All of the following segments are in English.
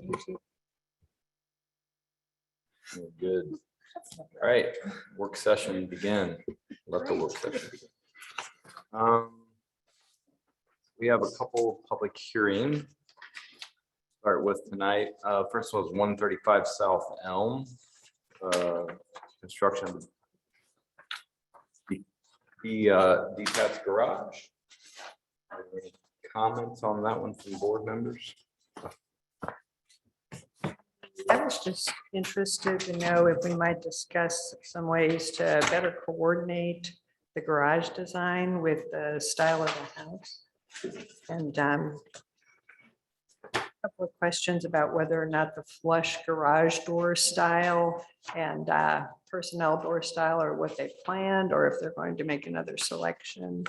YouTube. Good. All right, work session begin. Let the work session begin. We have a couple public hearings. Start with tonight. First was 135 South Elm. Construction of the detached garage. Are there any comments on that one from board members? I was just interested to know if we might discuss some ways to better coordinate the garage design with the style of the house. And a couple of questions about whether or not the flush garage door style and personnel door style are what they planned, or if they're going to make another selection.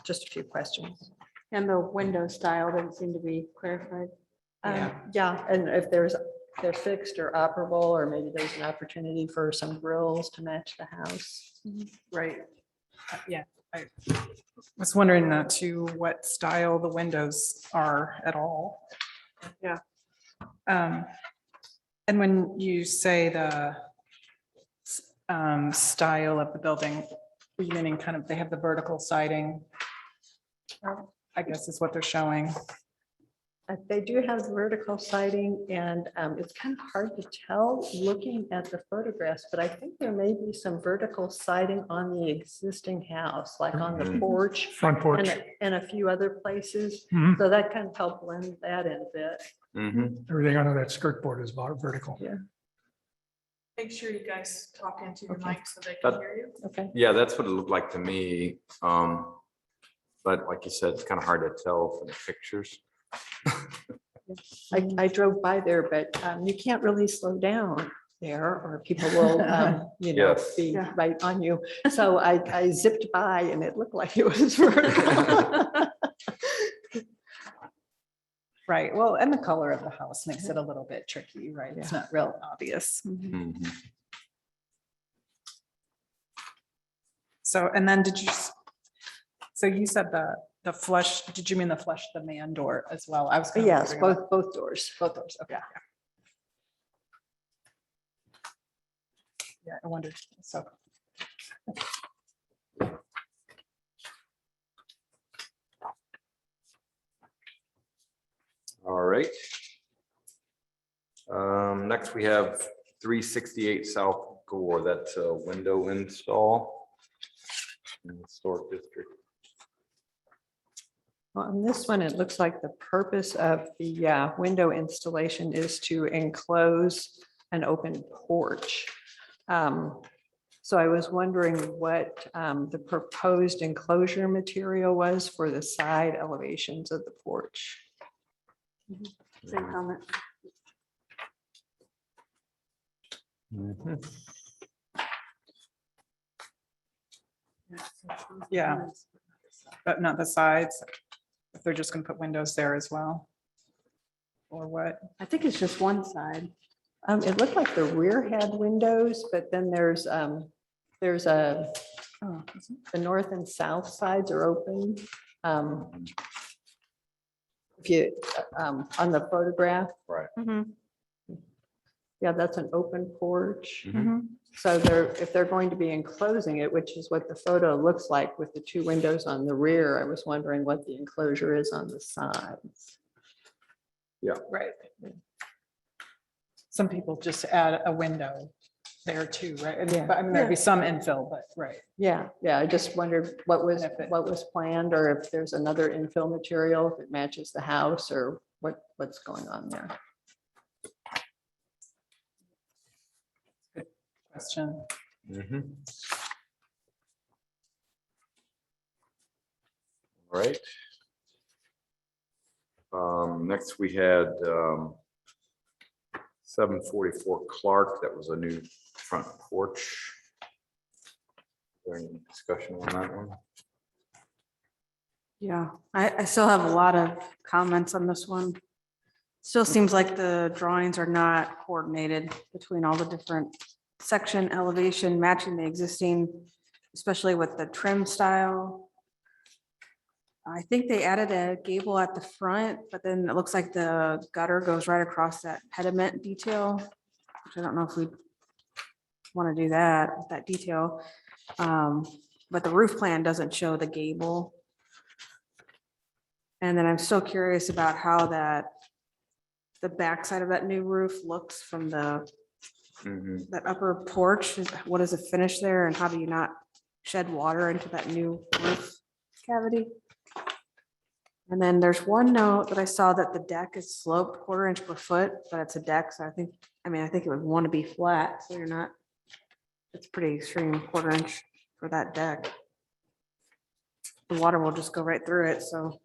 Just a few questions. And the window style doesn't seem to be clarified. Yeah, and if they're fixed or operable, or maybe there's an opportunity for some grills to match the house. Right. Yeah, I was wondering too, what style the windows are at all. Yeah. And when you say the style of the building, are you meaning kind of, they have the vertical siding? I guess is what they're showing. They do have vertical siding, and it's kind of hard to tell looking at the photographs, but I think there may be some vertical siding on the existing house, like on the Mhm. porch Front porch. and a few other places. Mhm. So that kind of helped blend that in a bit. Mhm. Everything under that skirt board is vertical. Make sure you guys talk into your mic so they can hear you. Okay. Yeah, that's what it looked like to me. But like you said, it's kind of hard to tell from the pictures. I drove by there, but you can't really slow down there, or people will, Yes. be Yeah. right on you. So I zipped by and it looked like it was vertical. Right, well, and the color of the house makes it a little bit tricky, right? It's not real obvious. Mhm. So, and then so you said the flush, did you mean the flush, the man door as well? I was. kind of Yes, wondering about both doors. Both doors, okay. Yeah, I wondered, so. All right. Next we have 368 South Gore. That's a window install in the historic district. On this one, it looks like the purpose of the window installation is to enclose an open porch. So I was wondering what the proposed enclosure material was for the side elevations of the porch. Same comment. Mhm. Yeah. But not the sides, if they're just gonna put windows there as well. Or what? I think it's just one side. It looked like the rear had windows, but then there's a, Oh, the north and south sides are open. If you, on the photograph. Right. Yeah, that's an open porch. Mhm. So if they're going to be enclosing it, which is what the photo looks like with the two windows on the rear, I was wondering what the enclosure is on the sides. right. Some people just add a window there too, right? And- Yeah. But I mean, there'd be some infill, but right. Yeah, I just wondered what was And if it- planned, or if there's another infill material, if it matches the house, or what's going on there. Question. Mhm. All right. Next we had 744 Clark. That was a new front porch. Is there any discussion on that one? Yeah, I still have a lot of comments on this one. Still seems like the drawings are not coordinated between all the different section elevation matching the existing, especially with the trim style. I think they added a gable at the front, but then it looks like the gutter goes right across that pediment detail, which I don't know if we want to do that, with that detail. But the roof plan doesn't show the gable. And then I'm still curious about how the backside of that new roof looks from Mhm. that upper porch. What is the finish there, and how do you not shed water into that new roof cavity? And then there's one note that I saw that the deck is sloped 1/4 inch per foot, but it's a deck, so I think it would want to be flat, so you're not, it's pretty extreme, 1/4 inch for that deck. The water will just go right through it, so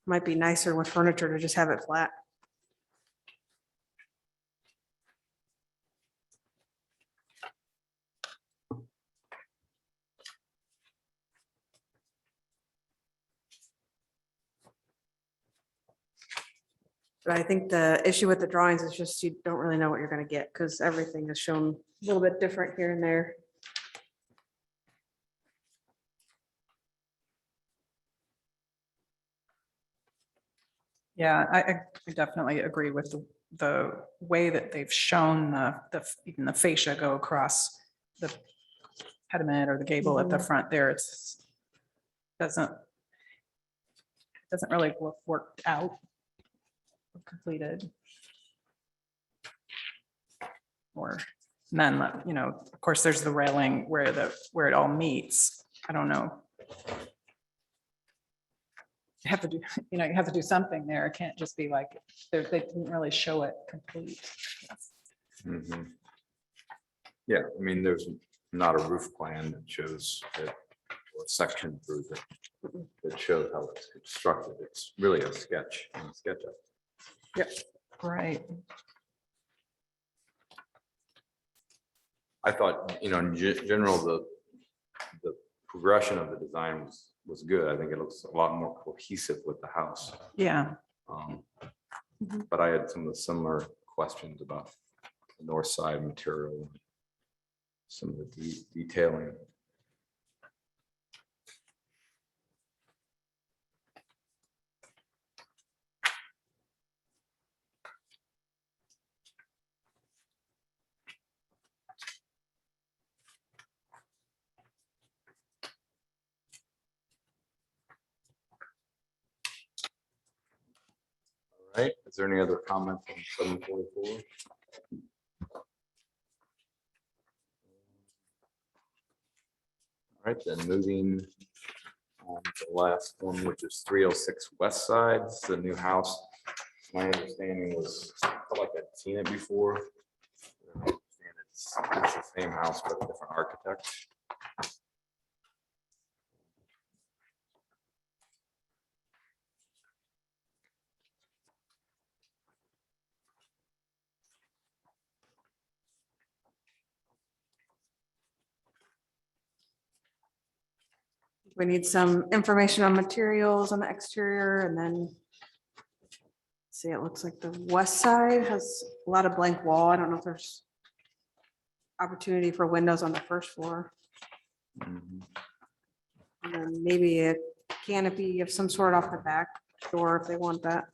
might be nicer with furniture to just have it flat. But I think the issue with the drawings is just you don't really know what you're gonna get, because everything is shown a little bit different here and there. Yeah, I definitely agree with the way that they've shown even the fascia go across the pediment or the gable at the Mhm. front there. Doesn't really look worked out, or completed. Or then, of course, there's the railing where it all meets. I don't know. You have to do, you have to do something there. It can't just be like, they didn't really show it complete. Mhm. Yeah, I mean, there's not a roof plan that shows it, or a section of roof that shows how it's constructed. It's really a sketch, of. Right. I thought, in general, the progression of the design was good. I think it looks a lot more cohesive with the house. Yeah. But I had some of the similar questions about the north side material, some of the detailing. All right, is there any other comments on 744? All right, then moving on to the last one, which is 306 West Side. It's the new house. My understanding was, I felt like I'd seen it before. I understand It's the same house, but a different architect. We need some information on materials on the exterior, and then see, it looks like the west side has a lot of blank wall. I don't know if there's opportunity for windows on the first floor. Mhm. And then maybe a canopy of some sort off the back door if they want that.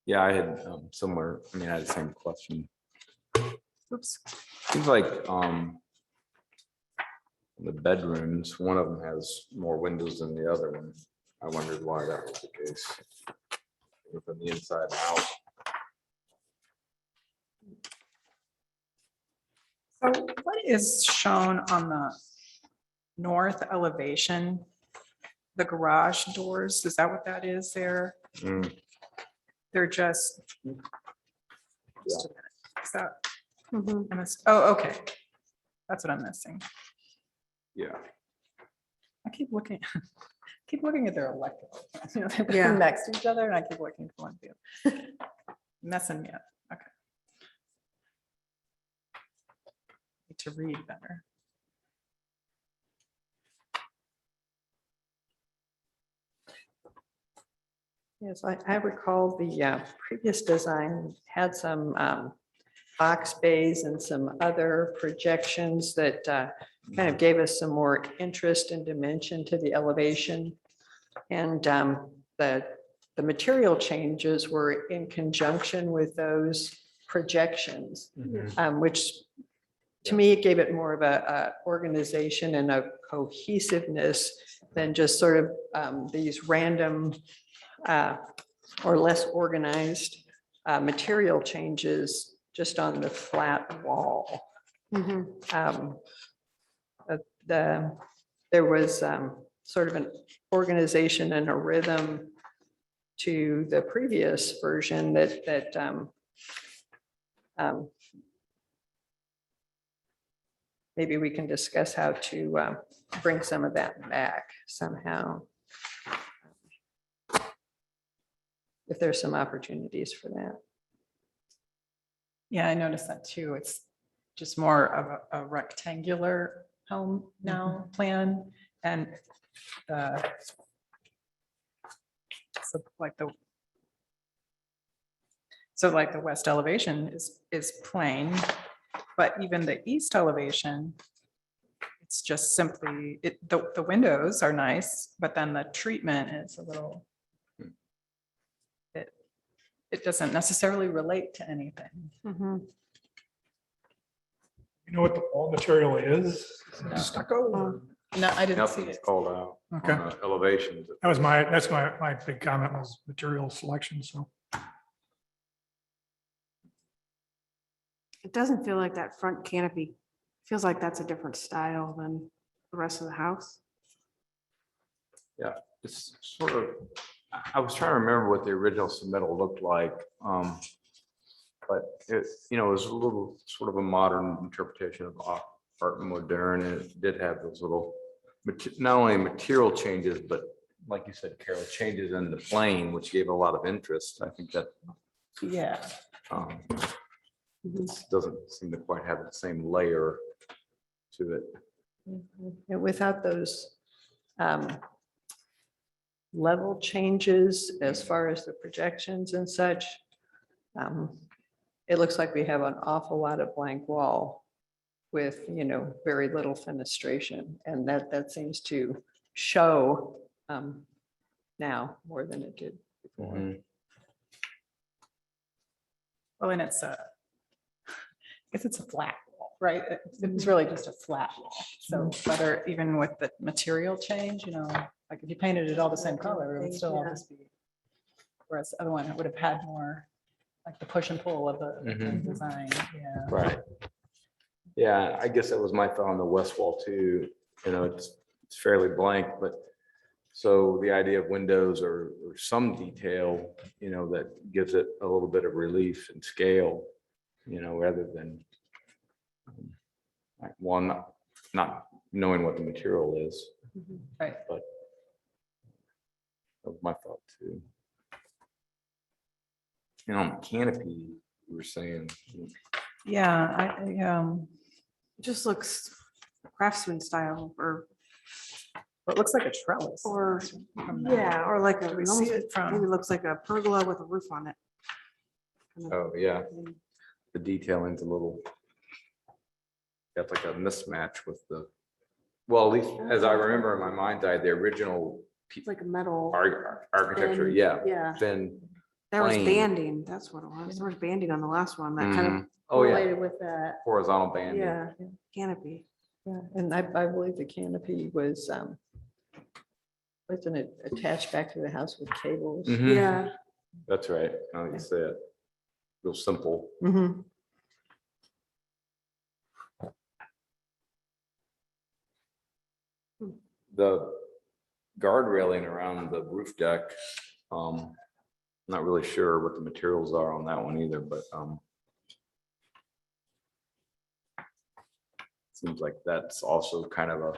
Yeah, I had similar, I had the same question. Oops. Seems like the bedrooms, one of them has more windows than the other one. I wondered why that was the case. From the inside out. So what is shown on the north elevation? The garage doors, is that what that is there? They're just. Just a minute. Is that, Mhm. oh, okay. That's what I'm missing. Yeah. I keep looking at their electrical. They're Yeah. next to each other and I keep looking for one view. Messing me up. Okay. to read better. Yes, I recall the previous design had some box bays and some other projections that kind of gave us some more interest and dimension to the elevation. And the material changes were in conjunction with those projections, which to me, it gave it more of a organization and a cohesiveness than just sort of these random or less organized material changes just on the flat wall. There was sort of an organization and a rhythm to the previous version that maybe we can discuss how to bring some of that back somehow. If there's some opportunities for that. Yeah, I noticed that too. It's just more of a rectangular home now plan and so like the west elevation is plain, but even the east elevation, it's just simply, the windows are nice, but then the treatment is a little, it doesn't necessarily relate to anything. You know what the wall material is? No. Stucco? No, I didn't see Nothing's it. called out Okay. on the elevations. That's my big comment was material selection, so. It doesn't feel like that front canopy. Feels like that's a different style than the rest of the house. It's sort of, I was trying to remember what the original submittal looked like. But it, it was a little sort of a modern interpretation of art moderne. And it did have those little, not only material changes, but like you said, Carol, changes in the plane, which gave a lot of interest. I think that Yeah, this doesn't seem to quite have the same layer to it. And without those level changes as far as the projections and such, it looks like we have an awful lot of blank wall with, very little fenestration. And that seems to show now more than it did before. Mhm. well, and I guess it's a flat wall, right? It's really just a flat wall. So whether even with the material change, like if you painted it all the same color, it would still all just be. Whereas the other one, it would have had more like the push and pull of the Mhm. design, yeah. Right. Yeah, I guess that was my thought on the west wall too. It's fairly blank, but so the idea of windows or some detail, that gives it a little bit of relief and scale, rather than like one, not knowing what the material is. Right. But that was my thought too. Canopy, you were saying. Yeah, It just looks craftsman style it looks like a trellis. or from that. yeah, or like a, Do we it see almost it from- maybe looks like a pergola with a roof on it. Kind of Oh, yeah, thing. the detailing's a little. Got like a mismatch with well, at least as I remember in my mind's eye, the original It's like a metal. architecture, thin- yeah. Yeah, Then. there was plain. banding, that's what it was. There was banding on the last one that kind of Oh, yeah, correlated with that, horizontal banding. yeah, canopy. Yeah, and I believe the canopy was, wasn't it attached back to the house with cables? Mhm. Yeah, That's right. Now you say it. Real simple. Mhm. The guard railing around the roof deck, not really sure what the materials are on that one either, but seems like that's also kind of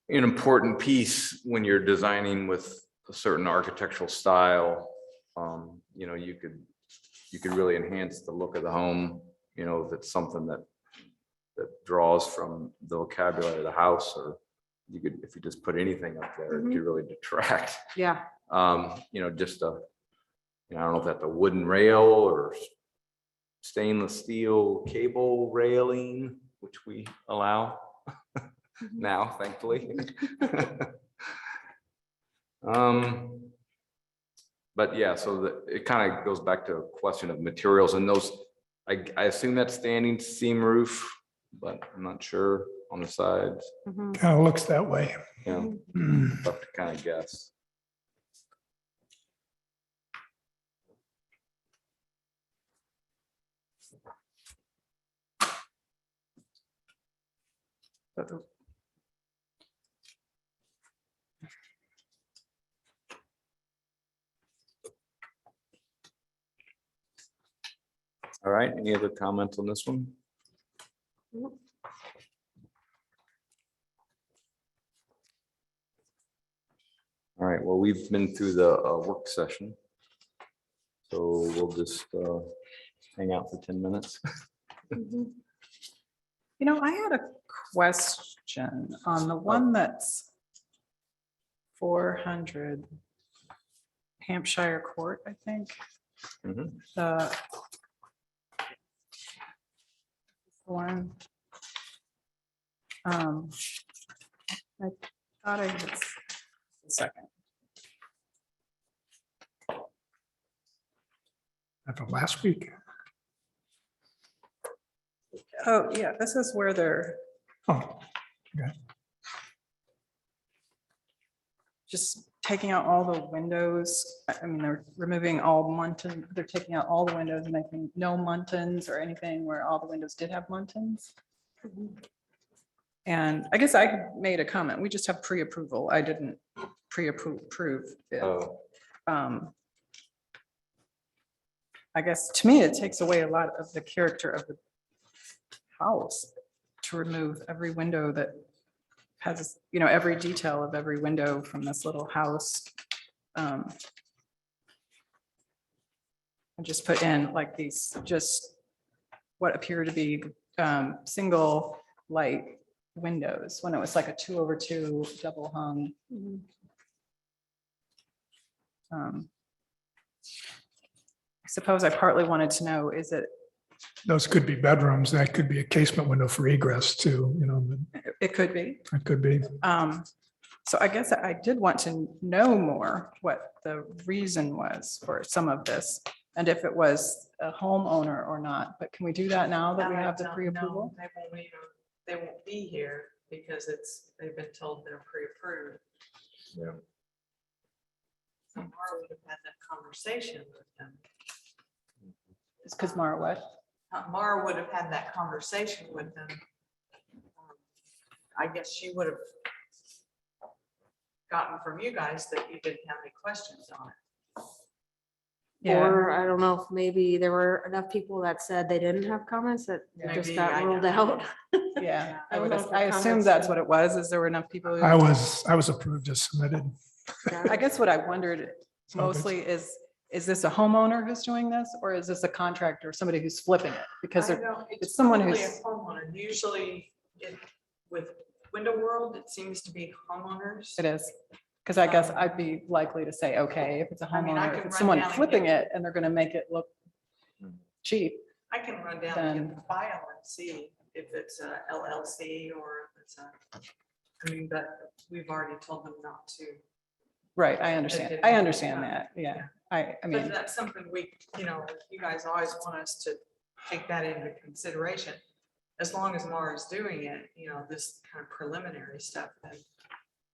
an important piece when you're designing with a certain architectural style. You could really enhance the look of the home, if it's something that that draws from the vocabulary of the house, or you could, if you just put anything up there, it could really detract. Yeah, Just a, I don't know if that's a wooden rail or stainless steel cable railing, which we allow now, thankfully. But yeah, so it kind of goes back to a question of materials, and those, I assume that's standing seam roof, but I'm not sure on the sides. mhm. Kind of looks that way. Yeah, Mm. tough to kind of guess. All right, any other comments on this one? Nope. All right, well, we've been through the work session. So we'll just hang out for 10 minutes. Mhm. I had a question on the one that's 400 Hampshire Court, I think. Mhm. The one. I thought I had a second. After last week. Oh, yeah, this is where they're Oh, just taking out all the windows. I mean, they're removing all Muntin, they're taking out all the windows and making no Muntins or anything where all the windows did have Muntins. And I guess I made a comment. We just have pre-approval. I didn't pre-approve it. Oh, I guess to me, it takes away a lot of the character of the house to remove every window that has, every detail of every window from this little house. I just put in like these, just what appear to be single light windows when it was like a 2/2 double hung. Mhm. I suppose I partly wanted to know, is it, those could be bedrooms. That could be a casement window for egress too, it could be. it could be. So I guess I did want to know more what the reason was for some of this and if it was a homeowner or not. But can we do that now that we I have the don't know. pre-approval? They won't be here because they've been told they're pre-approved. yeah. So Mara would have had that conversation with them. It's because Mara what? Mara would have had that conversation with them. I guess she would have gotten from you guys that you didn't have any questions on it. Yeah, Or I don't know if maybe there were enough people that said they didn't have comments that it just Maybe, got I ruled don't know. out. yeah. I don't know if the I assumed comments- that's what it was. Is there were enough people? who- I was approved as submitted. I guess what I wondered So it's- mostly is this a homeowner who's doing this or is this a contractor, somebody who's flipping it? Because I they're, know, it's someone probably who's- a homeowner. Usually with Window World, it seems to be homeowners. it is. Because I guess I'd be likely to say, okay, if it's a I mean, I homeowner, can if it's run someone down and flipping get- it and they're gonna make it look cheap. I can run down and get the file and see if it's a LLC or if it's but we've already told them not to. Right, I understand. I understand that. Yeah, I But mean, that's something you guys always want us to take that into consideration. As long as Mara's doing it, this kind of preliminary stuff, then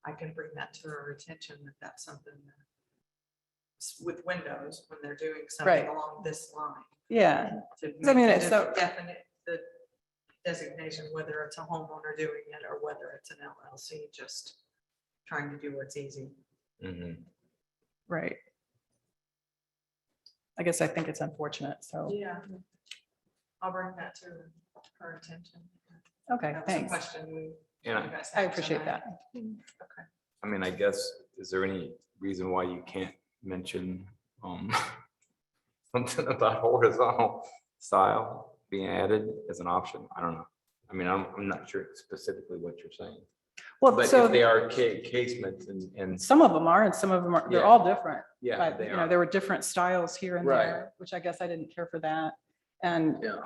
I can bring that to her attention that that's something with Windows, when they're doing something Right. along this line. yeah, To I mean, make it's it so- definite, the designation, whether it's a homeowner doing it or whether it's an LLC, just trying to do what's easy. Mhm. right. I guess I think it's unfortunate, so, Yeah. I'll bring that to her attention. okay, That's a thanks. question you Yeah, guys I have appreciate tonight. that. I mean, I guess, is there any reason why you can't mention something about horizontal style being added as an option? I don't know. I mean, I'm not sure specifically what you're saying, Well, but so if they are casements and, some of them are and some of them are, they're Yeah. all different. yeah, But, they you know, are. there were different styles here and Right. there, which I guess I didn't care for that. And Yeah,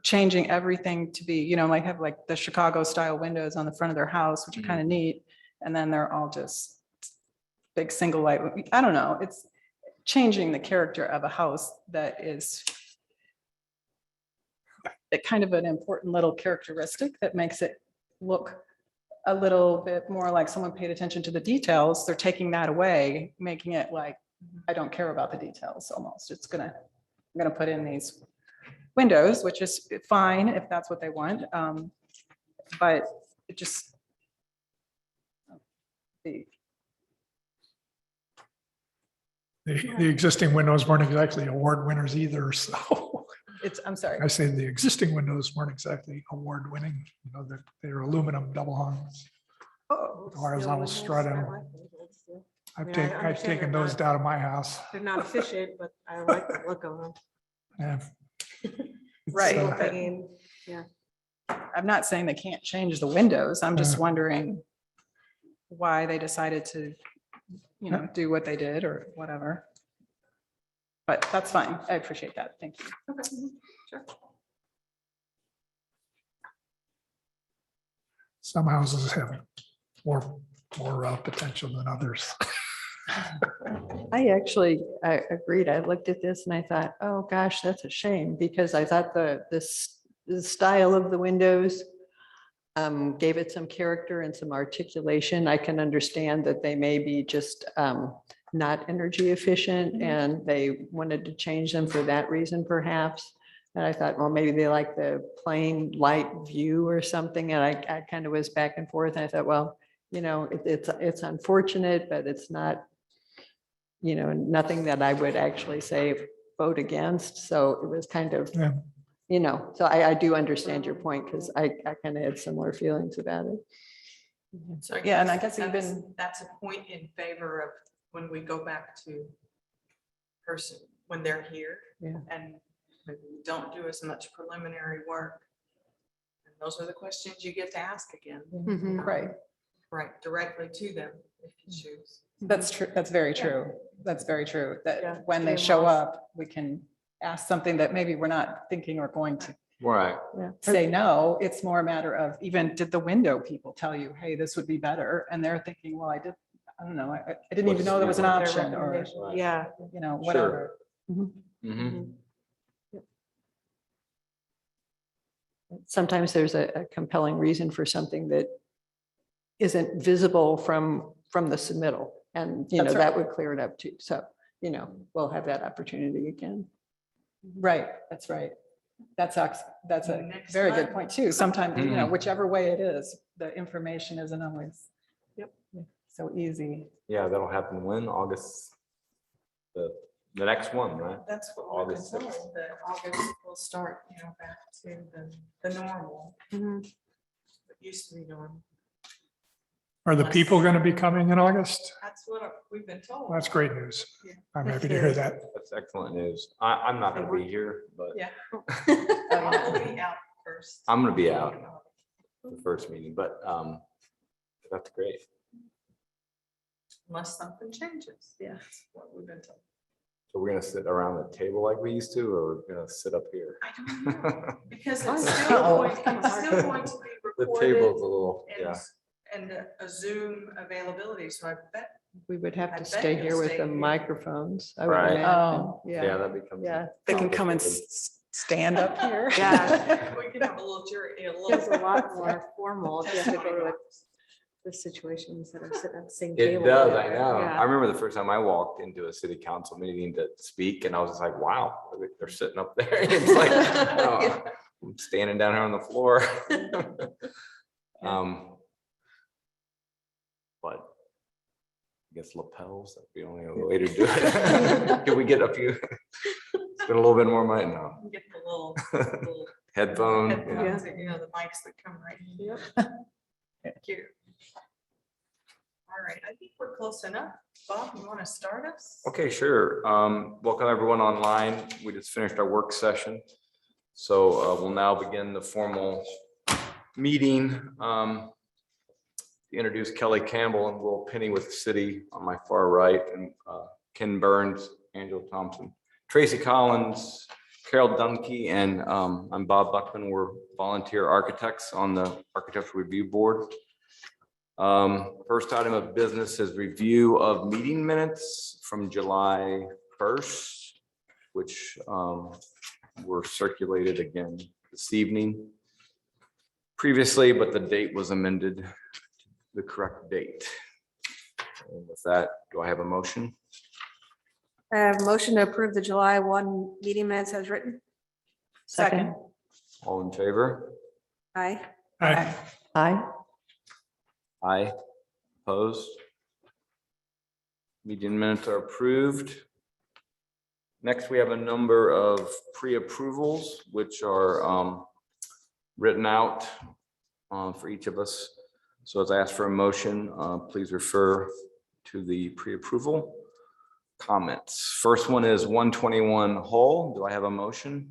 changing everything to be, you know, like have like the Chicago style windows on the front of their house, which are kind of neat. And then they're all just big single light. I don't know. It's changing the character of a house that is a kind of an important little characteristic that makes it look a little bit more like someone paid attention to the details. They're taking that away, making it like, I don't care about the details almost. I'm gonna put in these windows, which is fine if that's what they want. But it just. The existing windows weren't exactly award winners either, so I'm sorry. I say the existing windows weren't exactly award winning, you know, they're aluminum double hung. Oh, Horizontal strutting. I've mean, I taken, I've understand taken they're those not- down at my house. They're not efficient, but I like the look of them. Yeah. Right. So- but I'm not saying they can't change the windows. I'm just wondering why they decided to, you know, do what they did or whatever. But that's fine. I appreciate that. Thank you. Some houses have more potential than others. I agreed. I looked at this and I thought, oh gosh, that's a shame, because I thought the style of the windows gave it some character and some articulation. I can understand that they may be just not energy efficient and they wanted to change them for that reason perhaps. And I thought, well, maybe they like the plain light view or something. And I kind of was back and forth. And I thought, well, you know, it's unfortunate, but it's not, you know, nothing that I would actually say vote against. So it was kind of, Yeah. you know, so I do understand your point because I kind of had similar feelings about it. So Yeah, and I guess that's- even- That's a point in favor of when we go back to person, when they're here. Yeah. And maybe we don't do as much preliminary work. And those are the questions you get to ask again. Mhm. Right. Right, directly to them if you choose. That's true. That's very true. That's very true. Yeah, That when they stay show involved. up, we can ask something that maybe we're not thinking or going to right. say no. It's more a matter of even, did the window people tell you, hey, this would be better? And they're thinking, well, I don't know. I didn't even know there was an Their option or, recommendation. Right. Yeah. you know, Sure. whatever. Mhm. Sometimes there's a compelling reason for something that isn't visible from the submittal. And, you know, That's right. that would clear it up too. So, you know, we'll have that opportunity again. Right, that's right. That's a Next very good month. point too. Sometimes, you know, Mhm. whichever way it is, the information isn't always. Yep. So easy. Yeah, that'll happen when, August, the next one, right? That's what we've been August 6th. told, that August will start, you know, back to the normal, Mhm. what used to be normal. Are the people going to be coming in August? That's what we've been told. Well, that's great news. Yeah. I'm happy to hear that. That's excellent news. I'm not gonna be here, but Yeah. I'll be out first. I'm gonna be out the first meeting, but that's great. Unless something changes. Yeah. That's what we've been told. So we're gonna sit around the table like we used to, or we're gonna sit up here? I don't know, because it's Oh. still going, it's still going to be The recorded. table's a little, and- yeah. And a Zoom availability, so I bet, We would have I to bet stay you'll here with stay the here. microphones. I would Right. imagine. Oh. Yeah, that becomes. Yeah. They can come and complicated. stand up here. Yeah. we can have a little jury, a It's a little. lot more formal if you have to go to like the situations that are sitting at the same It table. does, I know. Yeah. I remember the first time I walked into a city council meeting to speak, and I was just like, wow, they're sitting up there. It's like, oh, I'm standing down here on the floor. But I guess lapels, that'd be the only way to do it. Can we get a few, spend a little bit more money now? Get the little Headphone, yeah. headphones, you know, the mics that come right here. Cute. All right, I think we're close enough. Bob, you want to start us? Okay, sure. Welcome everyone online. We just finished our work session. So we'll now begin the formal meeting. Introduce Kelly Campbell and Will Penny with the city on my far right, and Ken Burns, Angela Thompson, Tracy Collins, Carol Dunkey, and I'm Bob Buckman. We're volunteer architects on the Architectural Review Board. First item of business is review of meeting minutes from July 1st, which were circulated again this evening previously, but the date was amended to the correct date. And with that, do I have a motion? I have a motion to approve the July 1 meeting minutes as written. Second. All in favor? Aye. Aye. Aye. Aye. Opposed? Meeting minutes are approved. Next, we have a number of pre-approvals, which are written out for each of us. So as I ask for a motion, please refer to the pre-approval comments. First one is 121 Hull. Do I have a motion?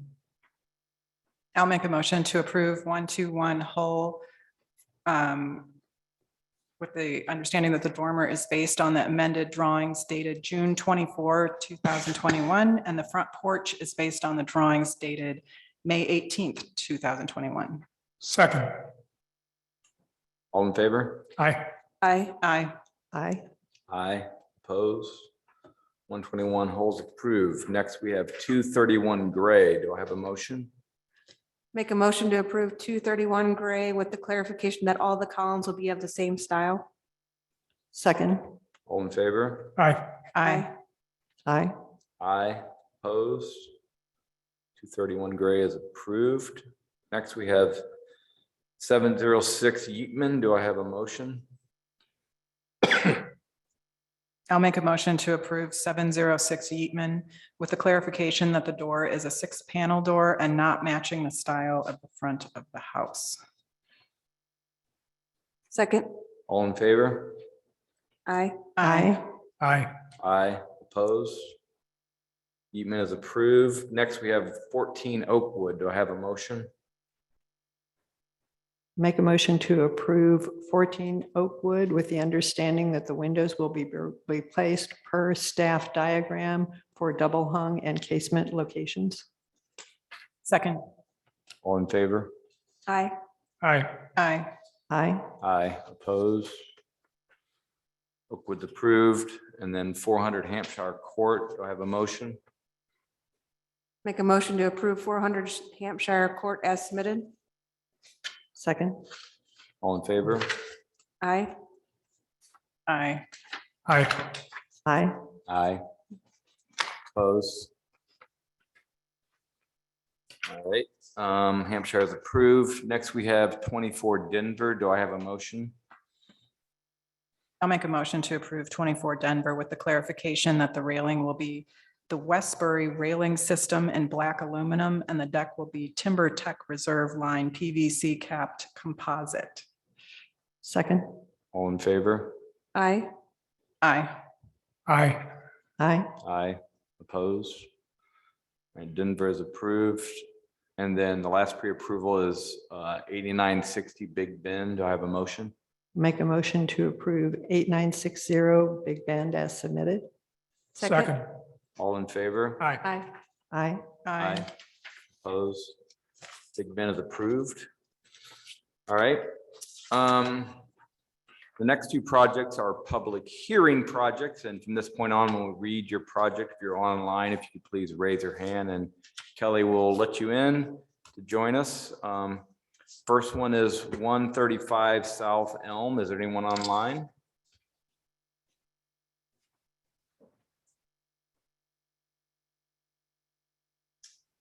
I'll make a motion to approve 121 Hull with the understanding that the dormer is based on the amended drawings dated June 24, 2021, and the front porch is based on the drawings dated May 18th, 2021. Second. All in favor? Aye. Aye. Aye. Aye. Aye. Opposed? 121 Hull's approved. Next, we have 231 Gray. Do I have a motion? Make a motion to approve 231 Gray with the clarification that all the columns will be of the same style. Second. All in favor? Aye. Aye. Aye. Aye. Opposed? 231 Gray is approved. Next, we have 706 Yeatman. Do I have a motion? I'll make a motion to approve 706 Yeatman with the clarification that the door is a 6-panel door and not matching the style of the front of the house. Second. All in favor? Aye. Aye. Aye. Aye. Opposed? Yeatman is approved. Next, we have 14 Oakwood. Do I have a motion? Make a motion to approve 14 Oakwood with the understanding that the windows will be replaced per staff diagram for double hung and casement locations. Second. All in favor? Aye. Aye. Aye. Aye. Aye. Opposed? Oakwood's approved. And then 400 Hampshire Court. Do I have a motion? Make a motion to approve 400 Hampshire Court as submitted. Second. All in favor? Aye. Aye. Aye. Aye. Aye. Opposed? All right, Hampshire is approved. Next, we have 24 Denver. Do I have a motion? I'll make a motion to approve 24 Denver with the clarification that the railing will be the Westbury railing system in black aluminum and the deck will be Timber Tech Reserve Line PVC capped composite. Second. All in favor? Aye. Aye. Aye. Aye. Aye. Opposed? All right, Denver is approved. And then the last pre-approval is 8960 Big Bend. Do I have a motion? Make a motion to approve 8960 Big Bend as submitted. Second. All in favor? Aye. Aye. Aye. Aye. Opposed? Big Ben is approved. All right. The next two projects are public hearing projects, and from this point on, when we read your project, if you're online, if you could please raise your hand and Kelly will let you in to join us. First one is 135 South Elm. Is there anyone online?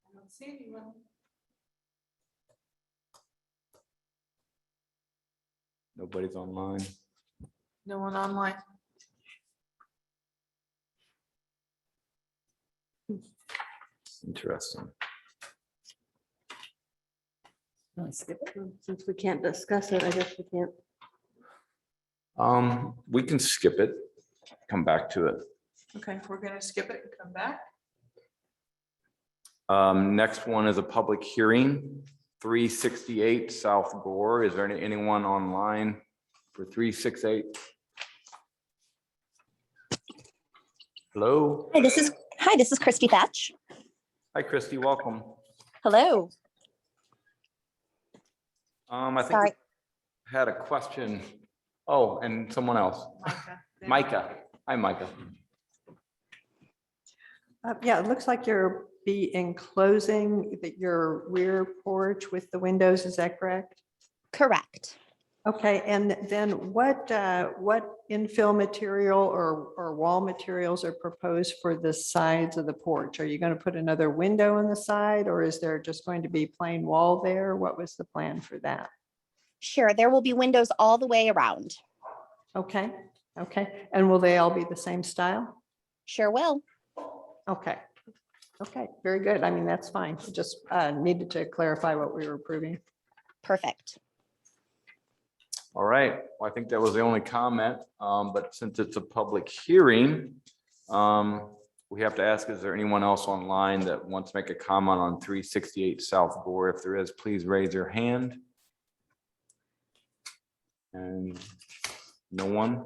I don't see anyone. Nobody's online. No one online. Interesting. Since we can't discuss it, I guess we can't. We can skip it, come back to it. Okay, we're gonna skip it and come back. Next one is a public hearing 368 South Gore. Is there anyone online for 368? Hello? Hi, this is Christy Thatch. Hi, Christy, welcome. Hello. I think Sorry. we had a question. Oh, and someone else. Micah. Hi, Micah. Yeah, it looks like you're be enclosing your rear porch with the windows, is that correct? Correct. Okay, and then what infill material or wall materials are proposed for the sides of the porch? Are you going to put another window on the side, or is there just going to be plain wall there? What was the plan for that? Sure. There will be windows all the way around. Okay, okay, and will they all be the same style? Sure will. Okay, okay, very good. I mean, that's fine. Just needed to clarify what we were approving. Perfect. All right, well, I think that was the only comment, but since it's a public hearing, we have to ask, is there anyone else online that wants to make a comment on 368 South Gore? If there is, please raise your hand. And no one.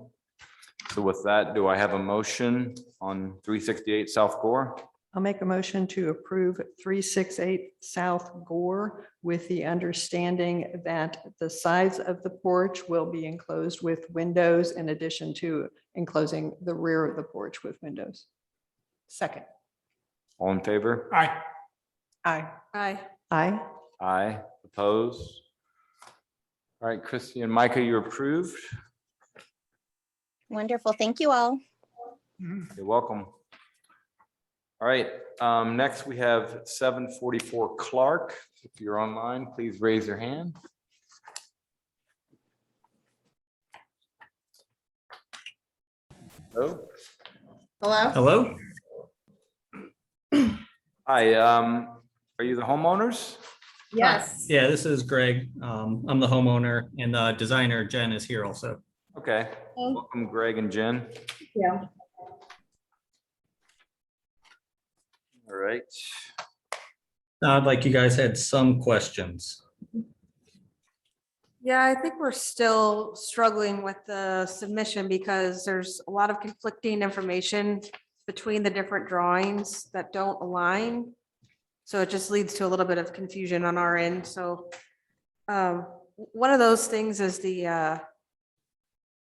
So with that, do I have a motion on 368 South Gore? I'll make a motion to approve 368 South Gore with the understanding that the sides of the porch will be enclosed with windows in addition to enclosing the rear of the porch with windows. Second. All in favor? Aye. Aye. Aye. Aye. Aye. Opposed? All right, Christy and Micah, you're approved. Wonderful. Thank you all. You're welcome. All right, next we have 744 Clark. If you're online, please raise your hand. Hello? Hello? Hi, are you the homeowners? Yes. Yeah, this is Greg. I'm the homeowner and the designer Jen is here also. Okay, welcome Greg and Jen. Yeah. All right, I'd like you guys had some questions. Yeah, I think we're still struggling with the submission because there's a lot of conflicting information between the different drawings that don't align. So it just leads to a little bit of confusion on our end. So one of those things is the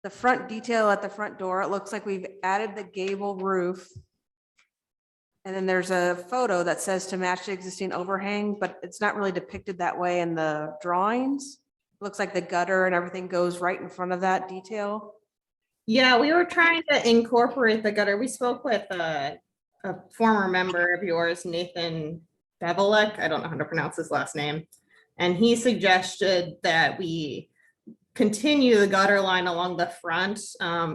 front detail at the front door. It looks like we've added the gable roof. And then there's a photo that says to match the existing overhang, but it's not really depicted that way in the drawings. Looks like the gutter and everything goes right in front of that detail. Yeah, we were trying to incorporate the gutter. We spoke with a former member of yours, Nathan Bevelek. I don't know how to pronounce his last name. And he suggested that we continue the gutter line along the front,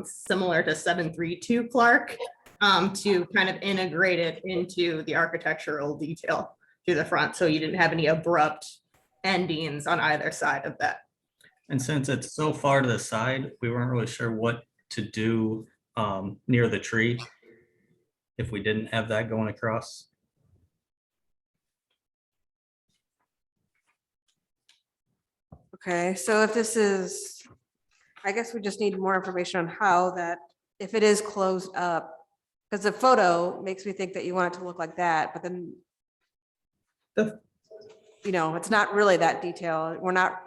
similar to 732 Clark, to kind of integrate it into the architectural detail to the front. So you didn't have any abrupt endings on either side of that. And since it's so far to the side, we weren't really sure what to do near the tree if we didn't have that going across. Okay, so if this is, I guess we just need more information on how that, if it is closed up. Because the photo makes me think that you want it to look like that, but then it's not really that detailed. We're not.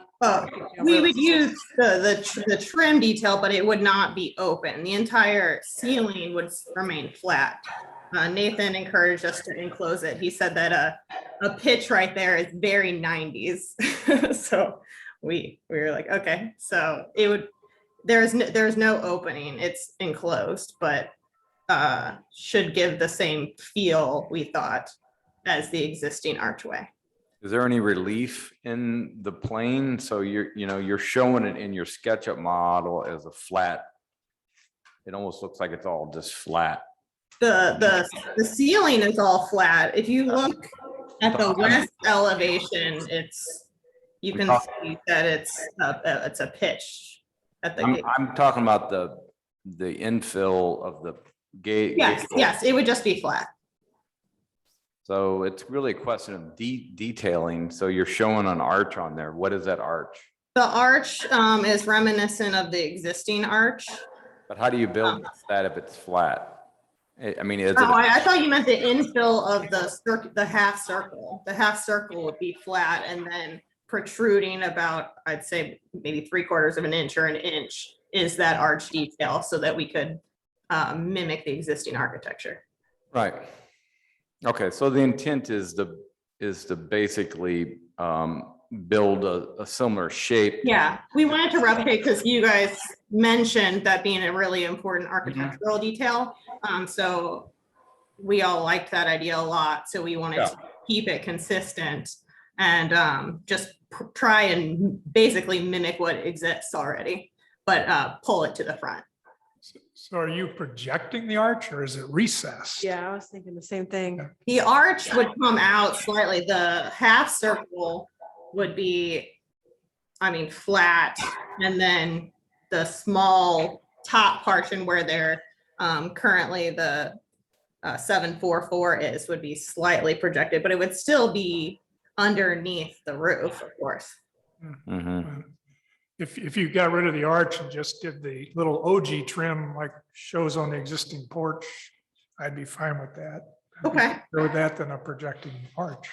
We would use the trim detail, but it would not be open. The entire ceiling would remain flat. Nathan encouraged us to enclose it. He said that a pitch right there is very 90s. So we were like, okay, so it would, there's no opening. It's enclosed, but should give the same feel, we thought, as the existing archway. is there any relief in the plane? So you're showing it in your SketchUp model as a flat. It almost looks like it's all just flat. The ceiling is all flat. If you look at the west elevation, you can see that it's a pitch at the gate. I'm talking about the infill of the gate. Yes, it would just be flat. So it's really a question of detailing. So you're showing an arch on there. What is that arch? The arch is reminiscent of the existing arch. But how do you build that if it's flat? I mean, is it? Oh, I thought you meant the infill of the half circle. The half circle would be flat and then protruding about, I'd say maybe 3/4 of an inch or an inch is that arch detail so that we could mimic the existing architecture. Right. Okay, so the intent is to basically build a similar shape. Yeah, we wanted to replicate because you guys mentioned that being a really important architectural detail. So we all liked that idea a lot. So we wanted to keep it consistent and just try and basically mimic what exists already, but pull it to the front. So are you projecting the arch or is it recessed? Yeah, I was thinking the same thing. The arch would come out slightly. The half circle would be, I mean, flat. And then the small top portion where they're currently the 744 is would be slightly projected, but it would still be underneath the roof, of course. Mhm. If you got rid of the arch and just did the little OG trim like shows on the existing porch, I'd be fine with that. I'd be Okay. better with that than a projecting arch.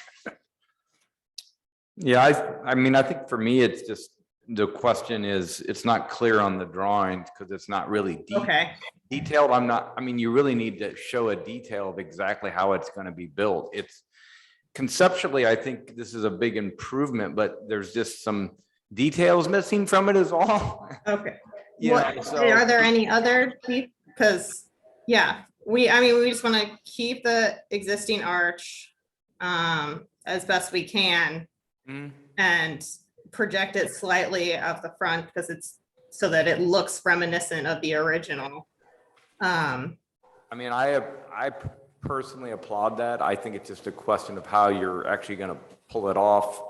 Yeah, I mean, I think for me, it's just, the question is, it's not clear on the drawings because it's not really Okay. detailed. I mean, you really need to show a detail of exactly how it's going to be built. It's conceptually, I think this is a big improvement, but there's just some details missing from it is all. Okay. Yeah, What- so- Are there any other, because, yeah, we just want to keep the existing arch as best we can Mhm. and project it slightly out the front because it's so that it looks reminiscent of the original. I mean, I personally applaud that. I think it's just a question of how you're actually going to pull it off.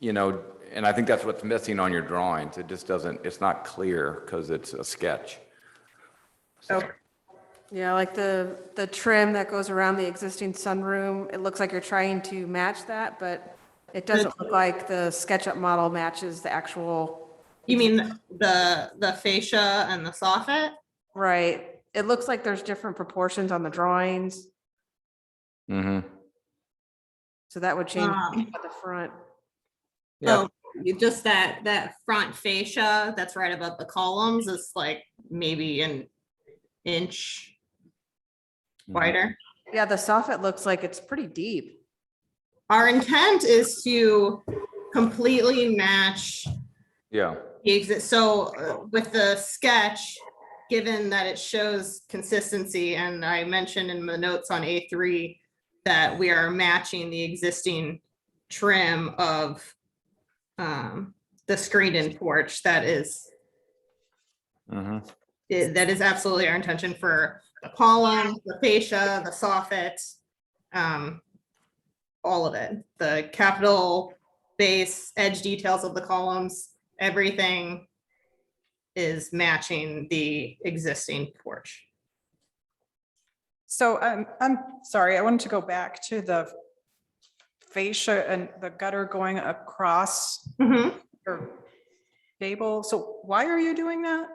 You know, and I think that's what's missing on your drawings. It just doesn't, it's not clear because it's a sketch. Okay. Yeah, like the trim that goes around the existing sunroom, it looks like you're trying to match that, but it doesn't look like the SketchUp model matches the actual. You mean the fascia and the soffit? Right. It looks like there's different proportions on the drawings, Mm-hmm. so that would change Um, at the front. Yeah. So just that front fascia that's right above the columns is like maybe an inch wider. Yeah, the soffit looks like it's pretty deep. Our intent is to completely match Yeah. the exist. So with the sketch, given that it shows consistency, and I mentioned in the notes on A3 that we are matching the existing trim of the screened-in porch, that is absolutely our intention for the column, the fascia, the soffit, all of it. The capital base edge details of the columns, everything is matching the existing porch. So I'm sorry, I wanted to go back to the fascia and the gutter going across your gable. So why are you doing that?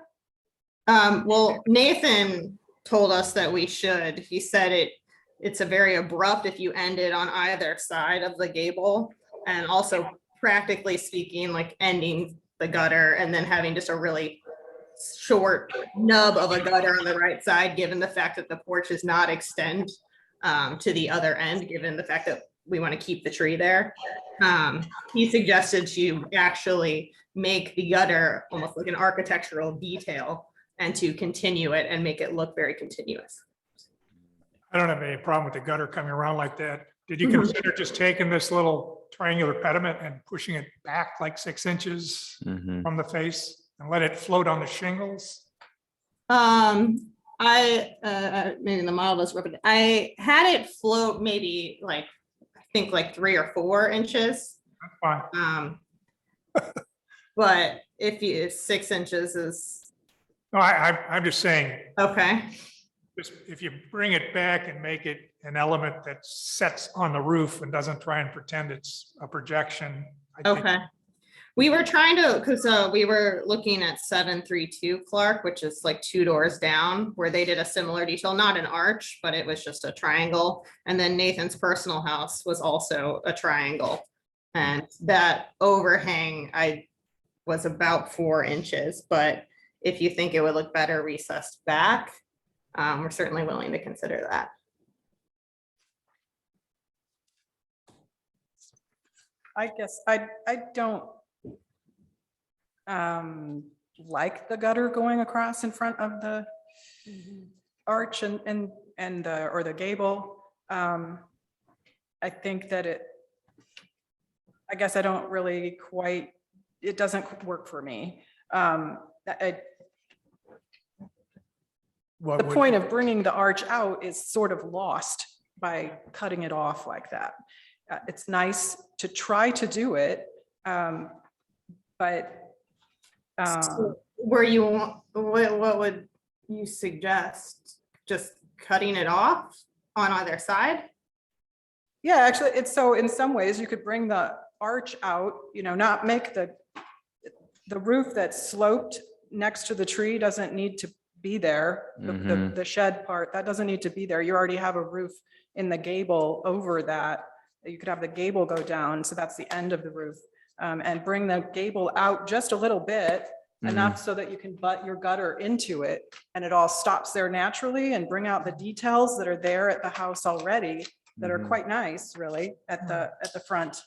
Well, Nathan told us that we should. He said it's a very abrupt if you end it on either side of the gable, and also practically speaking, like ending the gutter and then having just a really short nub of a gutter on the right side, given the fact that the porch does not extend to the other end, given the fact that we want to keep the tree there. He suggested to actually make the gutter almost like an architectural detail and to continue it and make it look very continuous. I don't have any problem with the gutter coming around like that. Did you consider just taking this little triangular pediment and pushing it back like 6 inches Mm-hmm. from the face and let it float on the shingles? Maybe the model does work. I had it float maybe like, I think like 3 or 4 inches. Fine. But if 6 inches is, No, I'm just saying, okay, just if you bring it back and make it an element that sets on the roof and doesn't try and pretend it's a projection. I think. Okay. We were trying to, because we were looking at 732 Clark, which is like 2 doors down, where they did a similar detail, not an arch, but it was just a triangle. And then Nathan's personal house was also a triangle. And that overhang, was about 4 inches, but if you think it would look better recessed back, we're certainly willing to consider that. I guess I don't like the gutter going across in front of the arch and or the gable. I think that I guess I don't really quite, it doesn't work for me. What The would- point of bringing the arch out is sort of lost by cutting it off like that. It's nice to try to do it, but Where you want, what would you suggest? Just cutting it off on either side? yeah, actually, it's so in some ways you could bring the arch out, not make the roof that's sloped next to the tree doesn't need to be there. The shed part, that doesn't need to be there. You already have a roof in the gable over that. You could have the gable go down, so that's the end of the roof. And bring the gable out just a little bit, enough so that you can butt your gutter into it and it all stops there naturally, and bring out the details that are there at the house already that are quite nice, really, at the front.